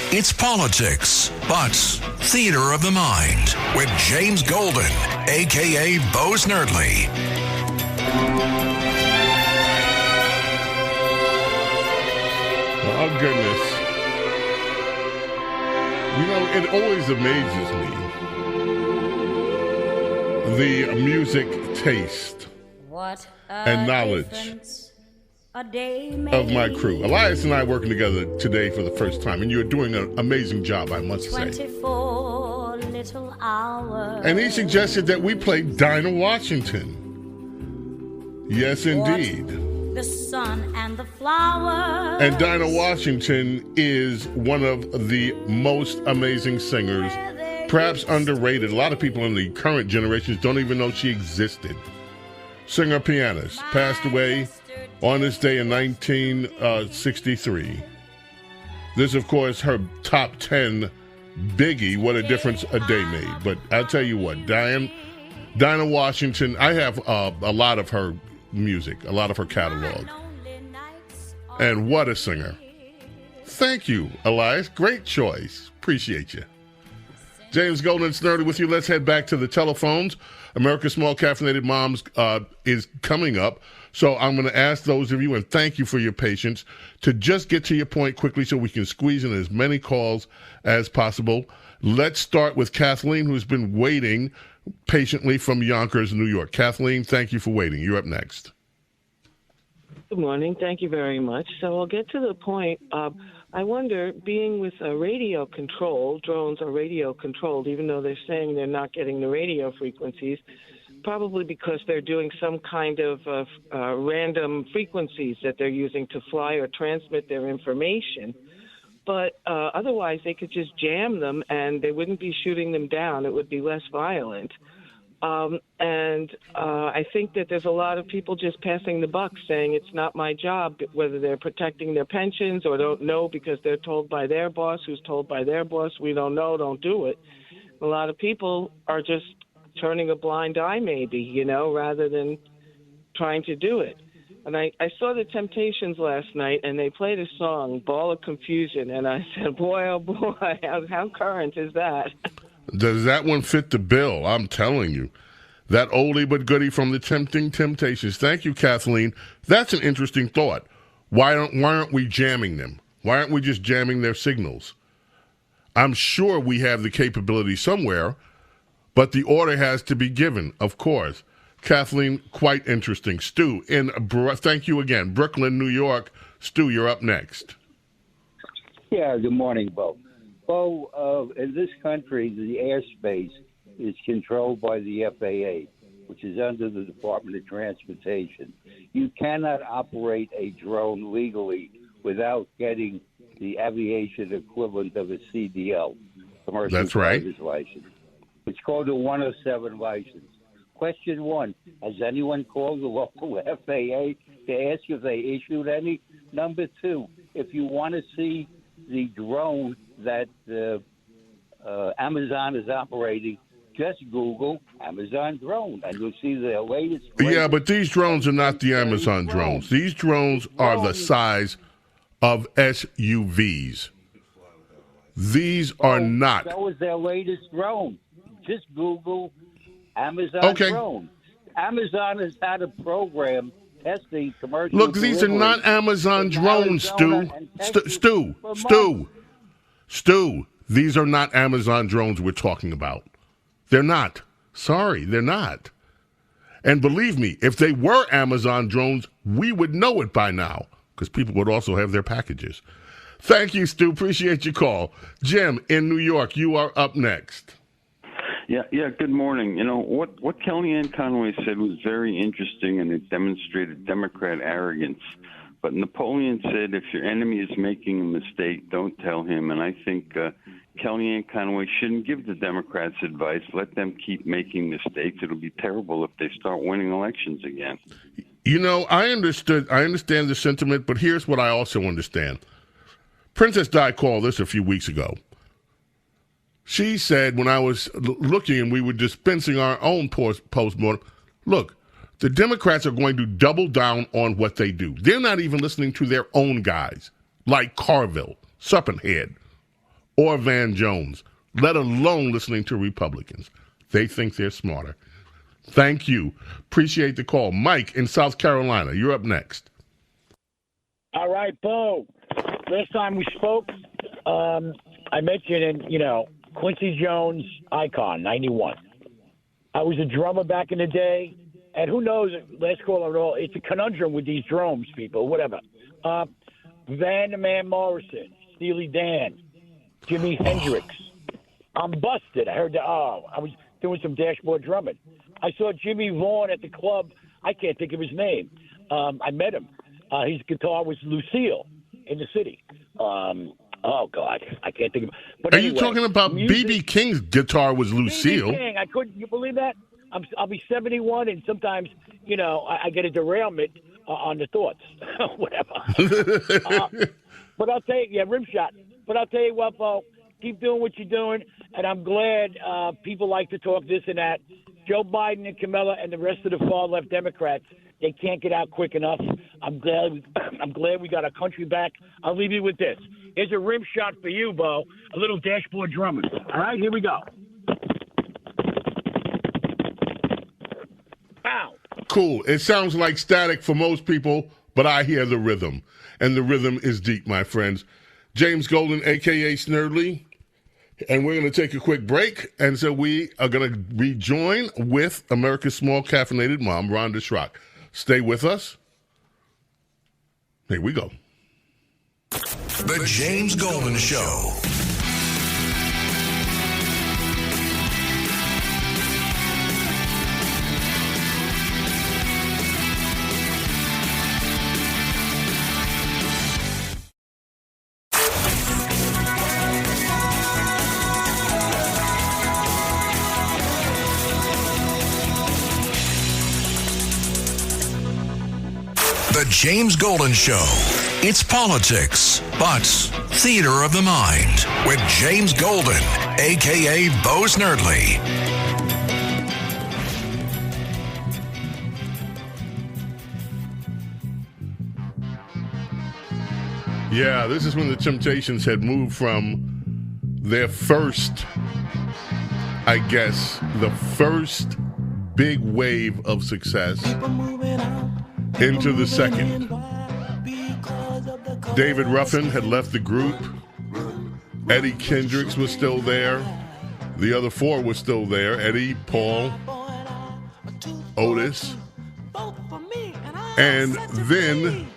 B: It's politics, but theater of the mind with James Golden, a.k.a. Bo Snerdley.
C: Oh, goodness. You know, it always amazes me, the music taste and knowledge of my crew. Elias and I are working together today for the first time, and you're doing an amazing job, I must say.
N: 24 little hours.
C: And he suggested that we play Dinah Washington. Yes, indeed.
N: The sun and the flowers.
C: And Dinah Washington is one of the most amazing singers, perhaps underrated. A lot of people in the current generations don't even know she existed. Singer-pianist, passed away on this day in 1963. This, of course, her top 10 biggie, What a Difference a Day Made. But I'll tell you what, Dinah Washington, I have a lot of her music, a lot of her catalog. And what a singer. Thank you, Elias. Great choice. Appreciate you. James Golden Snerdley with you. Let's head back to the telephones. America's Small Caffeinated Moms is coming up. So I'm going to ask those of you, and thank you for your patience, to just get to your point quickly so we can squeeze in as many calls as possible. Let's start with Kathleen, who's been waiting patiently from Yonkers, New York. Kathleen, thank you for waiting. You're up next.
I: Good morning. Thank you very much. So I'll get to the point. I wonder, being with a radio control, drones are radio controlled, even though they're saying they're not getting the radio frequencies, probably because they're doing some kind of random frequencies that they're using to fly or transmit their information. But otherwise, they could just jam them and they wouldn't be shooting them down. It would be less violent. I think that there's a lot of people just passing the buck, saying it's not my job, whether they're protecting their pensions or don't know because they're told by their boss, who's told by their boss, we don't know, don't do it. A lot of people are just turning a blind eye, maybe, rather than trying to do it. And I saw the Temptations last night, and they played a song, Ball of Confusion, and I said, boy, oh boy, how current is that?
C: Does that one fit the bill? I'm telling you. That oldie but goodie from the Tempting Temptations. Thank you, Kathleen. That's an interesting thought. Why aren't we jamming them? Why aren't we just jamming their signals? I'm sure we have the capability somewhere, but the order has to be given, of course. Kathleen, quite interesting. Stu, thank you again. Brooklyn, New York. Stu, you're up next.
J: Yeah, good morning, Bo. Bo, in this country, the airspace is controlled by the FAA, which is under the Department of Transportation. You cannot operate a drone legally without getting the aviation equivalent of a CDL, commercial driver's license. It's called a 107 license. Question one, has anyone called the local FAA to ask if they issued any? Number two, if you want to see the drone that Amazon is operating, just Google Amazon drone, and you'll see the latest.
C: Yeah, but these drones are not the Amazon drones. These drones are the size of SUVs. These are not.
J: So is their latest drone. Just Google Amazon drone. Amazon has had a program testing commercial.
C: Look, these are not Amazon drones, Stu. Stu, these are not Amazon drones we're talking about. They're not. Sorry, they're not. And believe me, if they were Amazon drones, we would know it by now, because people would also have their packages. Thank you, Stu. Appreciate your call. Jim, in New York, you are up next.
K: Yeah. Good morning. You know what Kellyanne Conway said was very interesting, and it demonstrated Democrat arrogance. But Napoleon said, "If your enemy is making a mistake, don't tell him." And I think Kellyanne Conway shouldn't give the Democrats advice. Let them keep making mistakes. It'll be terrible if they start winning elections again.
C: You know, I understand the sentiment, but here's what I also understand. Princess Di called this a few weeks ago. She said, when I was looking and we were dispensing our own postmortem, look, the Democrats are going to double down on what they do. They're not even listening to their own guys, like Carville, Suppenhead, or Van Jones, let alone listening to Republicans. They think they're smarter. Thank you. Appreciate the call. Mike in South Carolina, you're up next.
W: All right, Bo. Last time we spoke, I mentioned, Quincy Jones icon, 91. I was a drummer back in the day, and who knows, last call at all, it's a conundrum with these drums, people, whatever. Van the Man Morrison, Steely Dan, Jimi Hendrix. I'm busted. I heard I was doing some dashboard drumming. I saw Jimmy Vaughn at the club. I can't think of his name. I met him. His guitar was Lucille in the city. Oh, God, I can't think of it. But
C: Are you talking about B.B. King's guitar was Lucille?
W: B.B. King, I couldn't. You believe that? I'll be 71, and sometimes, I get a derailment on the thoughts. Whatever. But I'll tell you, rim shot. But I'll tell you what, Bo, keep doing what you're doing, and I'm glad people like to talk this and that. Joe Biden and Kamala and the rest of the far-left Democrats, they can't get out quick enough. I'm glad we got our country back. I'll leave you with this. Here's a rim shot for you, Bo. A little dashboard drumming. All right, here we go. Wow.
C: Cool. It sounds like static for most people, but I hear the rhythm. And the rhythm is deep, my friends. James Golden, a.k.a. Snerdley. And we're going to take a quick break. And so we are going to rejoin with America's small caffeinated mom, Rhonda Schrock. Stay with us. Here we go.
B: The James Golden Show. The James Golden Show. It's politics, but theater of the mind with James Golden, a.k.a. Bo Snerdley.
C: Yeah, this is when the Temptations had moved from their first, the first big wave of success into the second. David Ruffin had left the group. Eddie Kendricks was still there. The other four were still there. Eddie, Paul, Otis. And then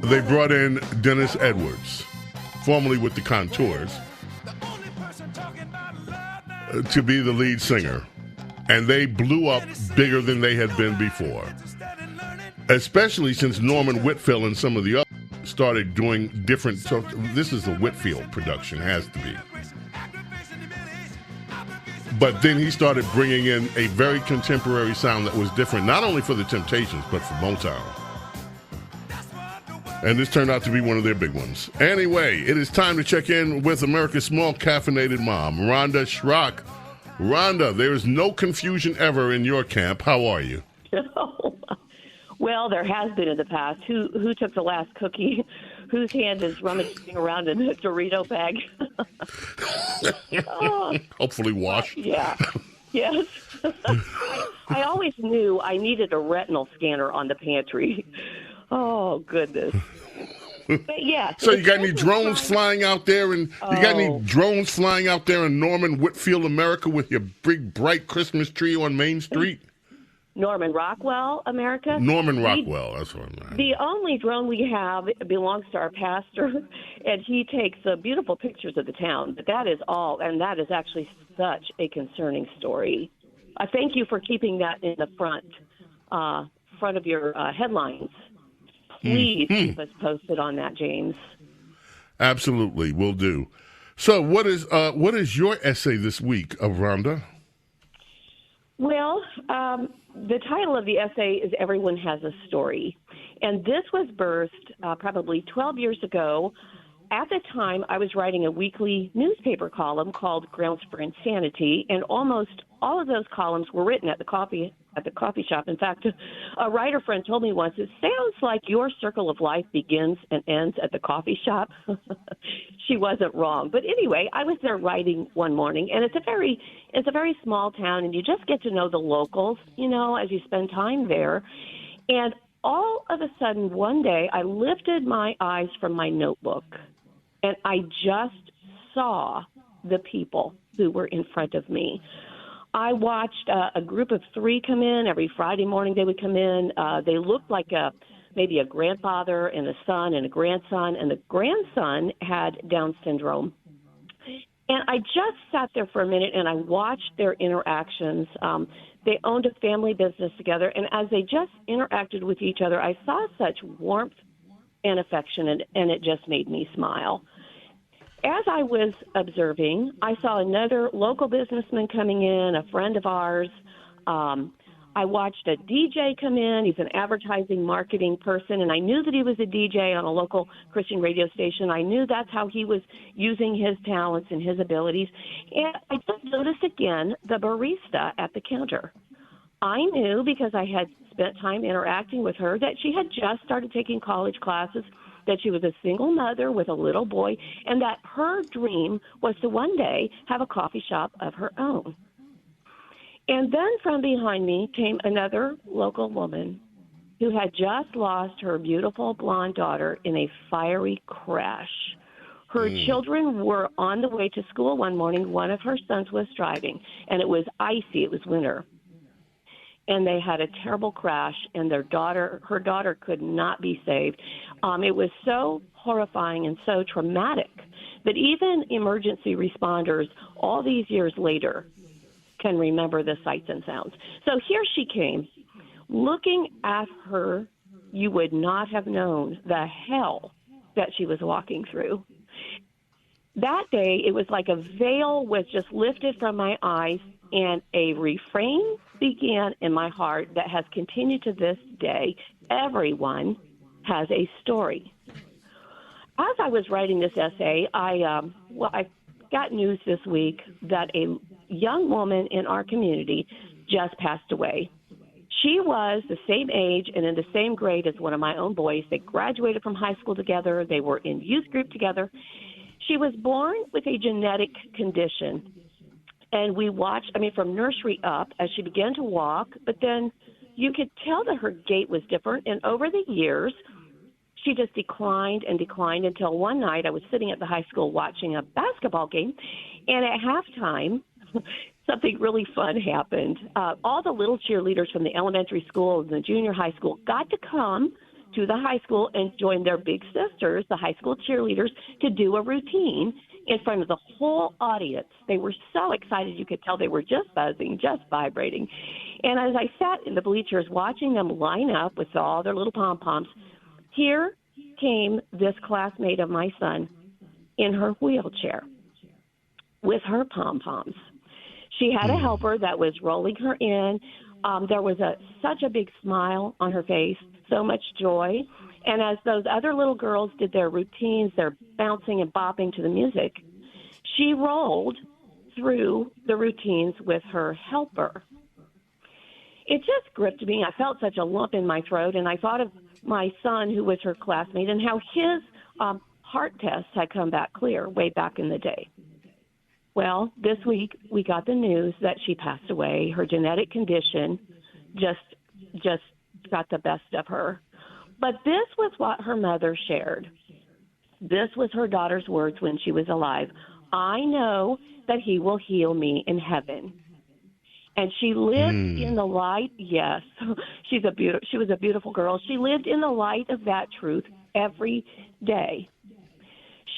C: they brought in Dennis Edwards, formerly with the Contours, to be the lead singer. And they blew up bigger than they had been before. Especially since Norman Whitfield and some of the others started doing different stuff. This is a Whitfield production, has to be. But then he started bringing in a very contemporary sound that was different, not only for the Temptations, but for Motown. And this turned out to be one of their big ones. Anyway, it is time to check in with America's small caffeinated mom, Rhonda Schrock. Rhonda, there is no confusion ever in your camp. How are you?
L: Well, there has been in the past. Who took the last cookie? Whose hand is rummaging around in a Dorito bag?
C: Hopefully washed.
L: Yeah. Yes. I always knew I needed a retinal scanner on the pantry. Oh, goodness. But yeah.
C: So you got any drones flying out there, and you got any drones flying out there in Norman Whitfield, America, with your big bright Christmas tree on Main Street?
L: Norman Rockwell, America.
C: Norman Rockwell, that's what I'm.
L: The only drone we have belongs to our pastor, and he takes beautiful pictures of the town. But that is all, and that is actually such a concerning story. I thank you for keeping that in the front of your headlines. Please keep us posted on that, James.
C: Absolutely, will do. So, what is your essay this week, Rhonda?
L: Well, the title of the essay is Everyone Has a Story. And this was birthed probably 12 years ago. At the time, I was writing a weekly newspaper column called Grounds for Insanity, and almost all of those columns were written at the coffee shop. In fact, a writer friend told me once, it sounds like your circle of life begins and ends at the coffee shop. She wasn't wrong. But anyway, I was there writing one morning, and it's a very small town, and you just get to know the locals, as you spend time there. And all of a sudden, one day, I lifted my eyes from my notebook, and I just saw the people who were in front of me. I watched a group of three come in. Every Friday morning they would come in. They looked like maybe a grandfather and a son and a grandson, and the grandson had Down syndrome. And I just sat there for a minute, and I watched their interactions. They owned a family business together, and as they just interacted with each other, I saw such warmth and affection, and it just made me smile. As I was observing, I saw another local businessman coming in, a friend of ours. I watched a DJ come in. He's an advertising marketing person, and I knew that he was a DJ on a local Christian radio station. I knew that's how he was using his talents and his abilities. And I just noticed again the barista at the counter. I knew, because I had spent time interacting with her, that she had just started taking college classes, that she was a single mother with a little boy, and that her dream was to one day have a coffee shop of her own. And then from behind me came another local woman who had just lost her beautiful blonde daughter in a fiery crash. Her children were on the way to school one morning. One of her sons was driving, and it was icy. It was winter. And they had a terrible crash, and her daughter could not be saved. It was so horrifying and so traumatic that even emergency responders all these years later can remember the sights and sounds. So here she came. Looking at her, you would not have known the hell that she was walking through. That day, it was like a veil was just lifted from my eyes, and a refrain began in my heart that has continued to this day. Everyone has a story. As I was writing this essay, I got news this week that a young woman in our community just passed away. She was the same age and in the same grade as one of my own boys. They graduated from high school together. They were in youth group together. She was born with a genetic condition And we watched, from nursery up as she began to walk, but then you could tell that her gait was different. And over the years, she just declined and declined until one night I was sitting at the high school watching a basketball game. And at halftime, something really fun happened. All the little cheerleaders from the elementary school and the junior high school got to come to the high school and join their big sisters, the high school cheerleaders, to do a routine in front of the whole audience. They were so excited. You could tell they were just buzzing, just vibrating. And as I sat in the bleachers watching them line up with all their little pom-poms, here came this classmate of my son in her wheelchair with her pom-poms. She had a helper that was rolling her in. There was such a big smile on her face, so much joy. And as those other little girls did their routines, their bouncing and bopping to the music, she rolled through the routines with her helper. It just gripped me. I felt such a lump in my throat, and I thought of my son, who was her classmate, and how his heart tests had come back clear way back in the day. Well, this week we got the news that she passed away. Her genetic condition just got the best of her. But this was what her mother shared. This was her daughter's words when she was alive. I know that he will heal me in heaven. And she lived in the light. Yes, she was a beautiful girl. She lived in the light of that truth every day.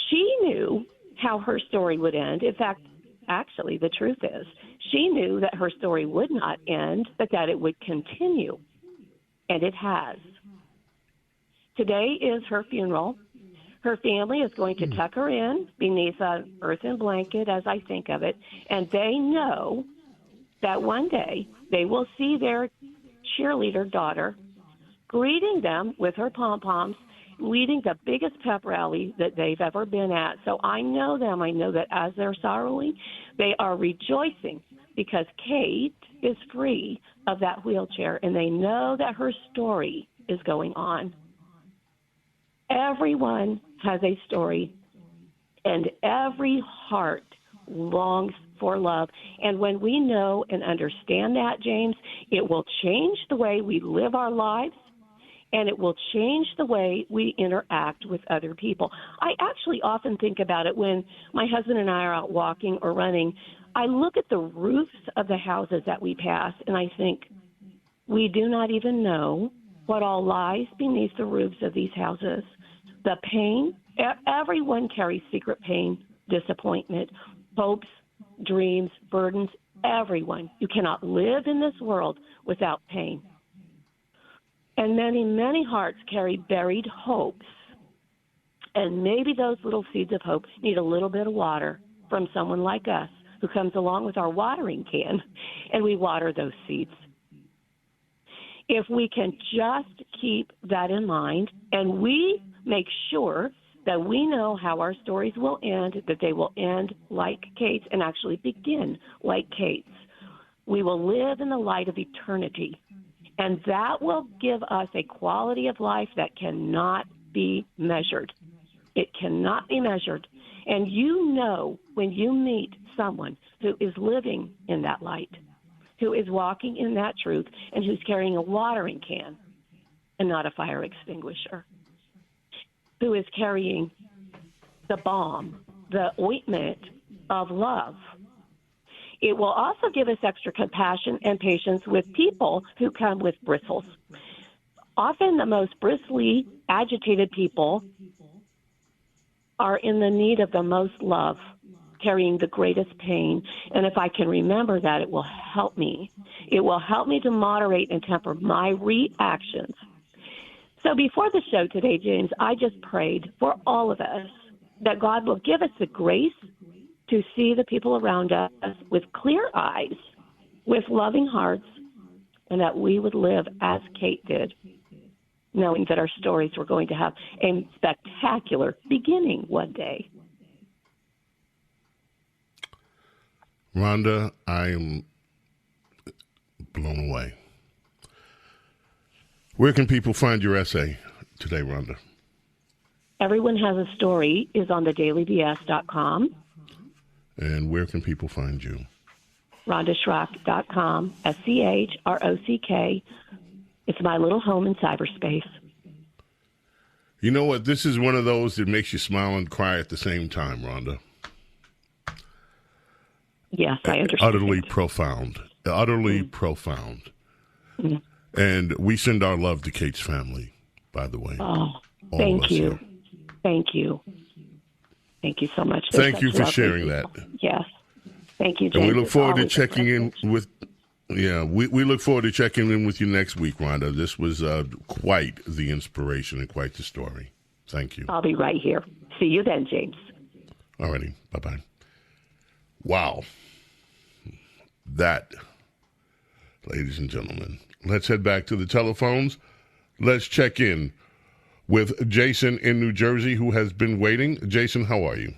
L: She knew how her story would end. In fact, actually, the truth is, she knew that her story would not end, but that it would continue. And it has. Today is her funeral. Her family is going to tuck her in beneath an earthen blanket, as I think of it, and they know that one day they will see their cheerleader daughter greeting them with her pom-poms, leading the biggest pep rally that they've ever been at. So I know them. I know that as they're sorrowing, they are rejoicing because Kate is free of that wheelchair, and they know that her story is going on. Everyone has a story, and every heart longs for love. And when we know and understand that, James, it will change the way we live our lives, and it will change the way we interact with other people. I actually often think about it when my husband and I are out walking or running. I look at the roofs of the houses that we pass, and I think, we do not even know what all lies beneath the roofs of these houses. The pain, everyone carries secret pain, disappointment, hopes, dreams, burdens, everyone. You cannot live in this world without pain. And many, many hearts carry buried hopes. And maybe those little seeds of hope need a little bit of water from someone like us who comes along with our watering can, and we water those seeds. If we can just keep that in mind, and we make sure that we know how our stories will end, that they will end like Kate's and actually begin like Kate's, we will live in the light of eternity. And that will give us a quality of life that cannot be measured. It cannot be measured. And you know when you meet someone who is living in that light, who is walking in that truth, and who's carrying a watering can and not a fire extinguisher, who is carrying the balm, the ointment of love. It will also give us extra compassion and patience with people who come with bristles. Often the most bristly, agitated people are in the need of the most love, carrying the greatest pain. And if I can remember that, it will help me. It will help me to moderate and temper my reactions. So before the show today, James, I just prayed for all of us that God will give us the grace to see the people around us with clear eyes, with loving hearts, and that we would live as Kate did, knowing that our stories were going to have a spectacular beginning one day.
C: Rhonda, I am blown away. Where can people find your essay today, Rhonda?
L: Everyone Has a Story is on thedailybs.com.
C: And where can people find you?
L: RhondaSchrock.com, SCHROCK. It's my little home in cyberspace.
C: You know what? This is one of those that makes you smile and cry at the same time, Rhonda.
L: Yes, I understand.
C: Utterly profound. Utterly profound. Mm. And we send our love to Kate's family, by the way.
L: Oh, thank you. Thank you. Thank you so much.
C: Thank you for sharing that.
L: Yes. Thank you, James.
C: And we look forward to checking in with... Yeah, we look forward to checking in with you next week, Rhonda. This was quite the inspiration and quite the story. Thank you.
L: I'll be right here. See you then, James.
C: All righty. Bye-bye. Wow. That, ladies and gentlemen. Let's head back to the telephones. Let's check in with Jason in New Jersey, who has been waiting. Jason, how are you?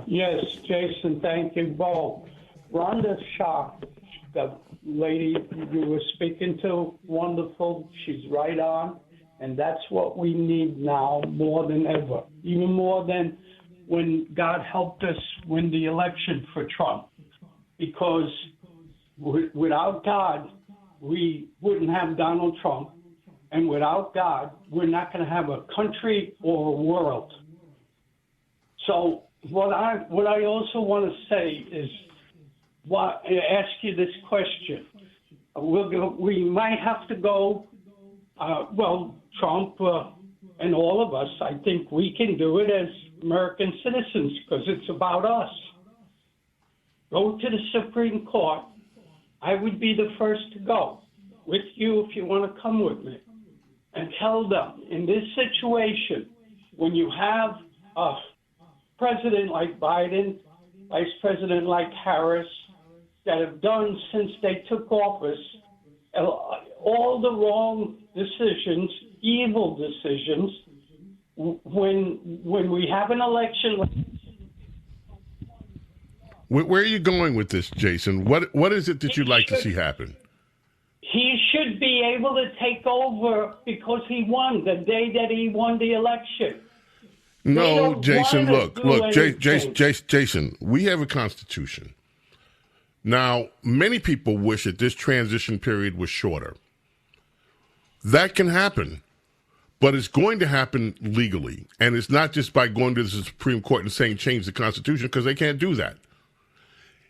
M: Yes, Jason, thank you both. Rhonda Schrock, the lady you were speaking to, wonderful. She's right on. And that's what we need now more than ever, even more than when God helped us win the election for Trump. Because without God, we wouldn't have Donald Trump. And without God, we're not going to have a country or a world. So what I also want to say is, ask you this question. We might have to go, Trump and all of us, I think we can do it as American citizens because it's about us. Go to the Supreme Court. I would be the first to go with you if you want to come with me. And tell them, in this situation, when you have a president like Biden, vice president like Harris, that have done since they took office all the wrong decisions, evil decisions, when we have an election.
C: Where are you going with this, Jason? What is it that you'd like to see happen?
M: He should be able to take over because he won the day that he won the election.
C: No, Jason, look, Jason, we have a constitution. Now, many people wish that this transition period was shorter. That can happen, but it's going to happen legally. And it's not just by going to the Supreme Court and saying change the Constitution, because they can't do that.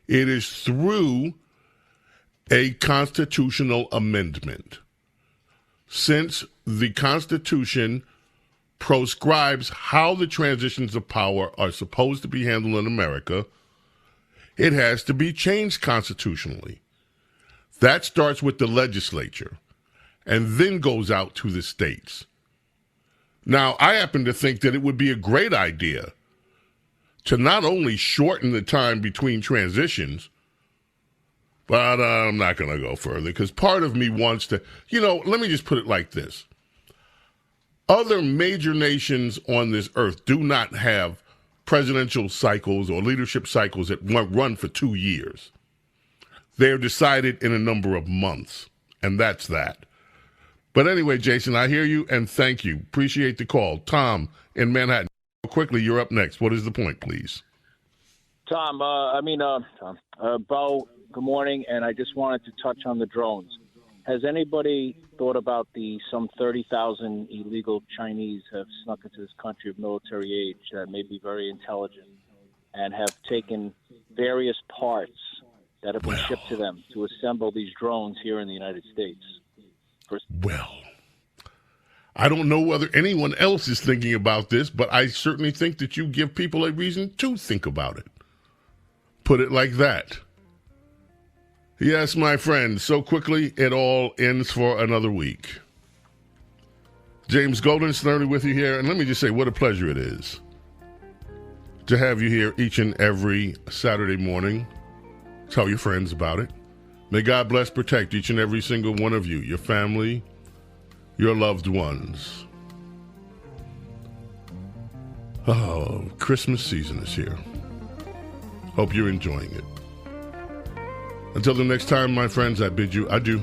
C: It is through a constitutional amendment. Since the Constitution proscribes how the transitions of power are supposed to be handled in America, it has to be changed constitutionally. That starts with the legislature and then goes out to the states. Now, I happen to think that it would be a great idea to not only shorten the time between transitions, but I'm not going to go further because part of me wants to, let me just put it like this. Other major nations on this earth do not have presidential cycles or leadership cycles that run for 2 years. They're decided in a number of months, and that's that. But anyway, Jason, I hear you, and thank you. Appreciate the call. Tom in Manhattan. Quickly, you're up next. What is the point, please?
O: Tom, Bo, good morning, and I just wanted to touch on the drones. Has anybody thought about the some 30,000 illegal Chinese have snuck into this country of military age that may be very intelligent and have taken various parts that have been shipped to them to assemble these drones here in the United States?
C: I don't know whether anyone else is thinking about this, but I certainly think that you give people a reason to think about it. Put it like that. Yes, my friend, so quickly it all ends for another week. James Golden, Snerdley with you here, and let me just say what a pleasure it is to have you here each and every Saturday morning. Tell your friends about it. May God bless, protect each and every single one of you, your family, your loved ones. Oh, Christmas season is here. Hope you're enjoying it. Until the next time, my friends, I bid you adieu.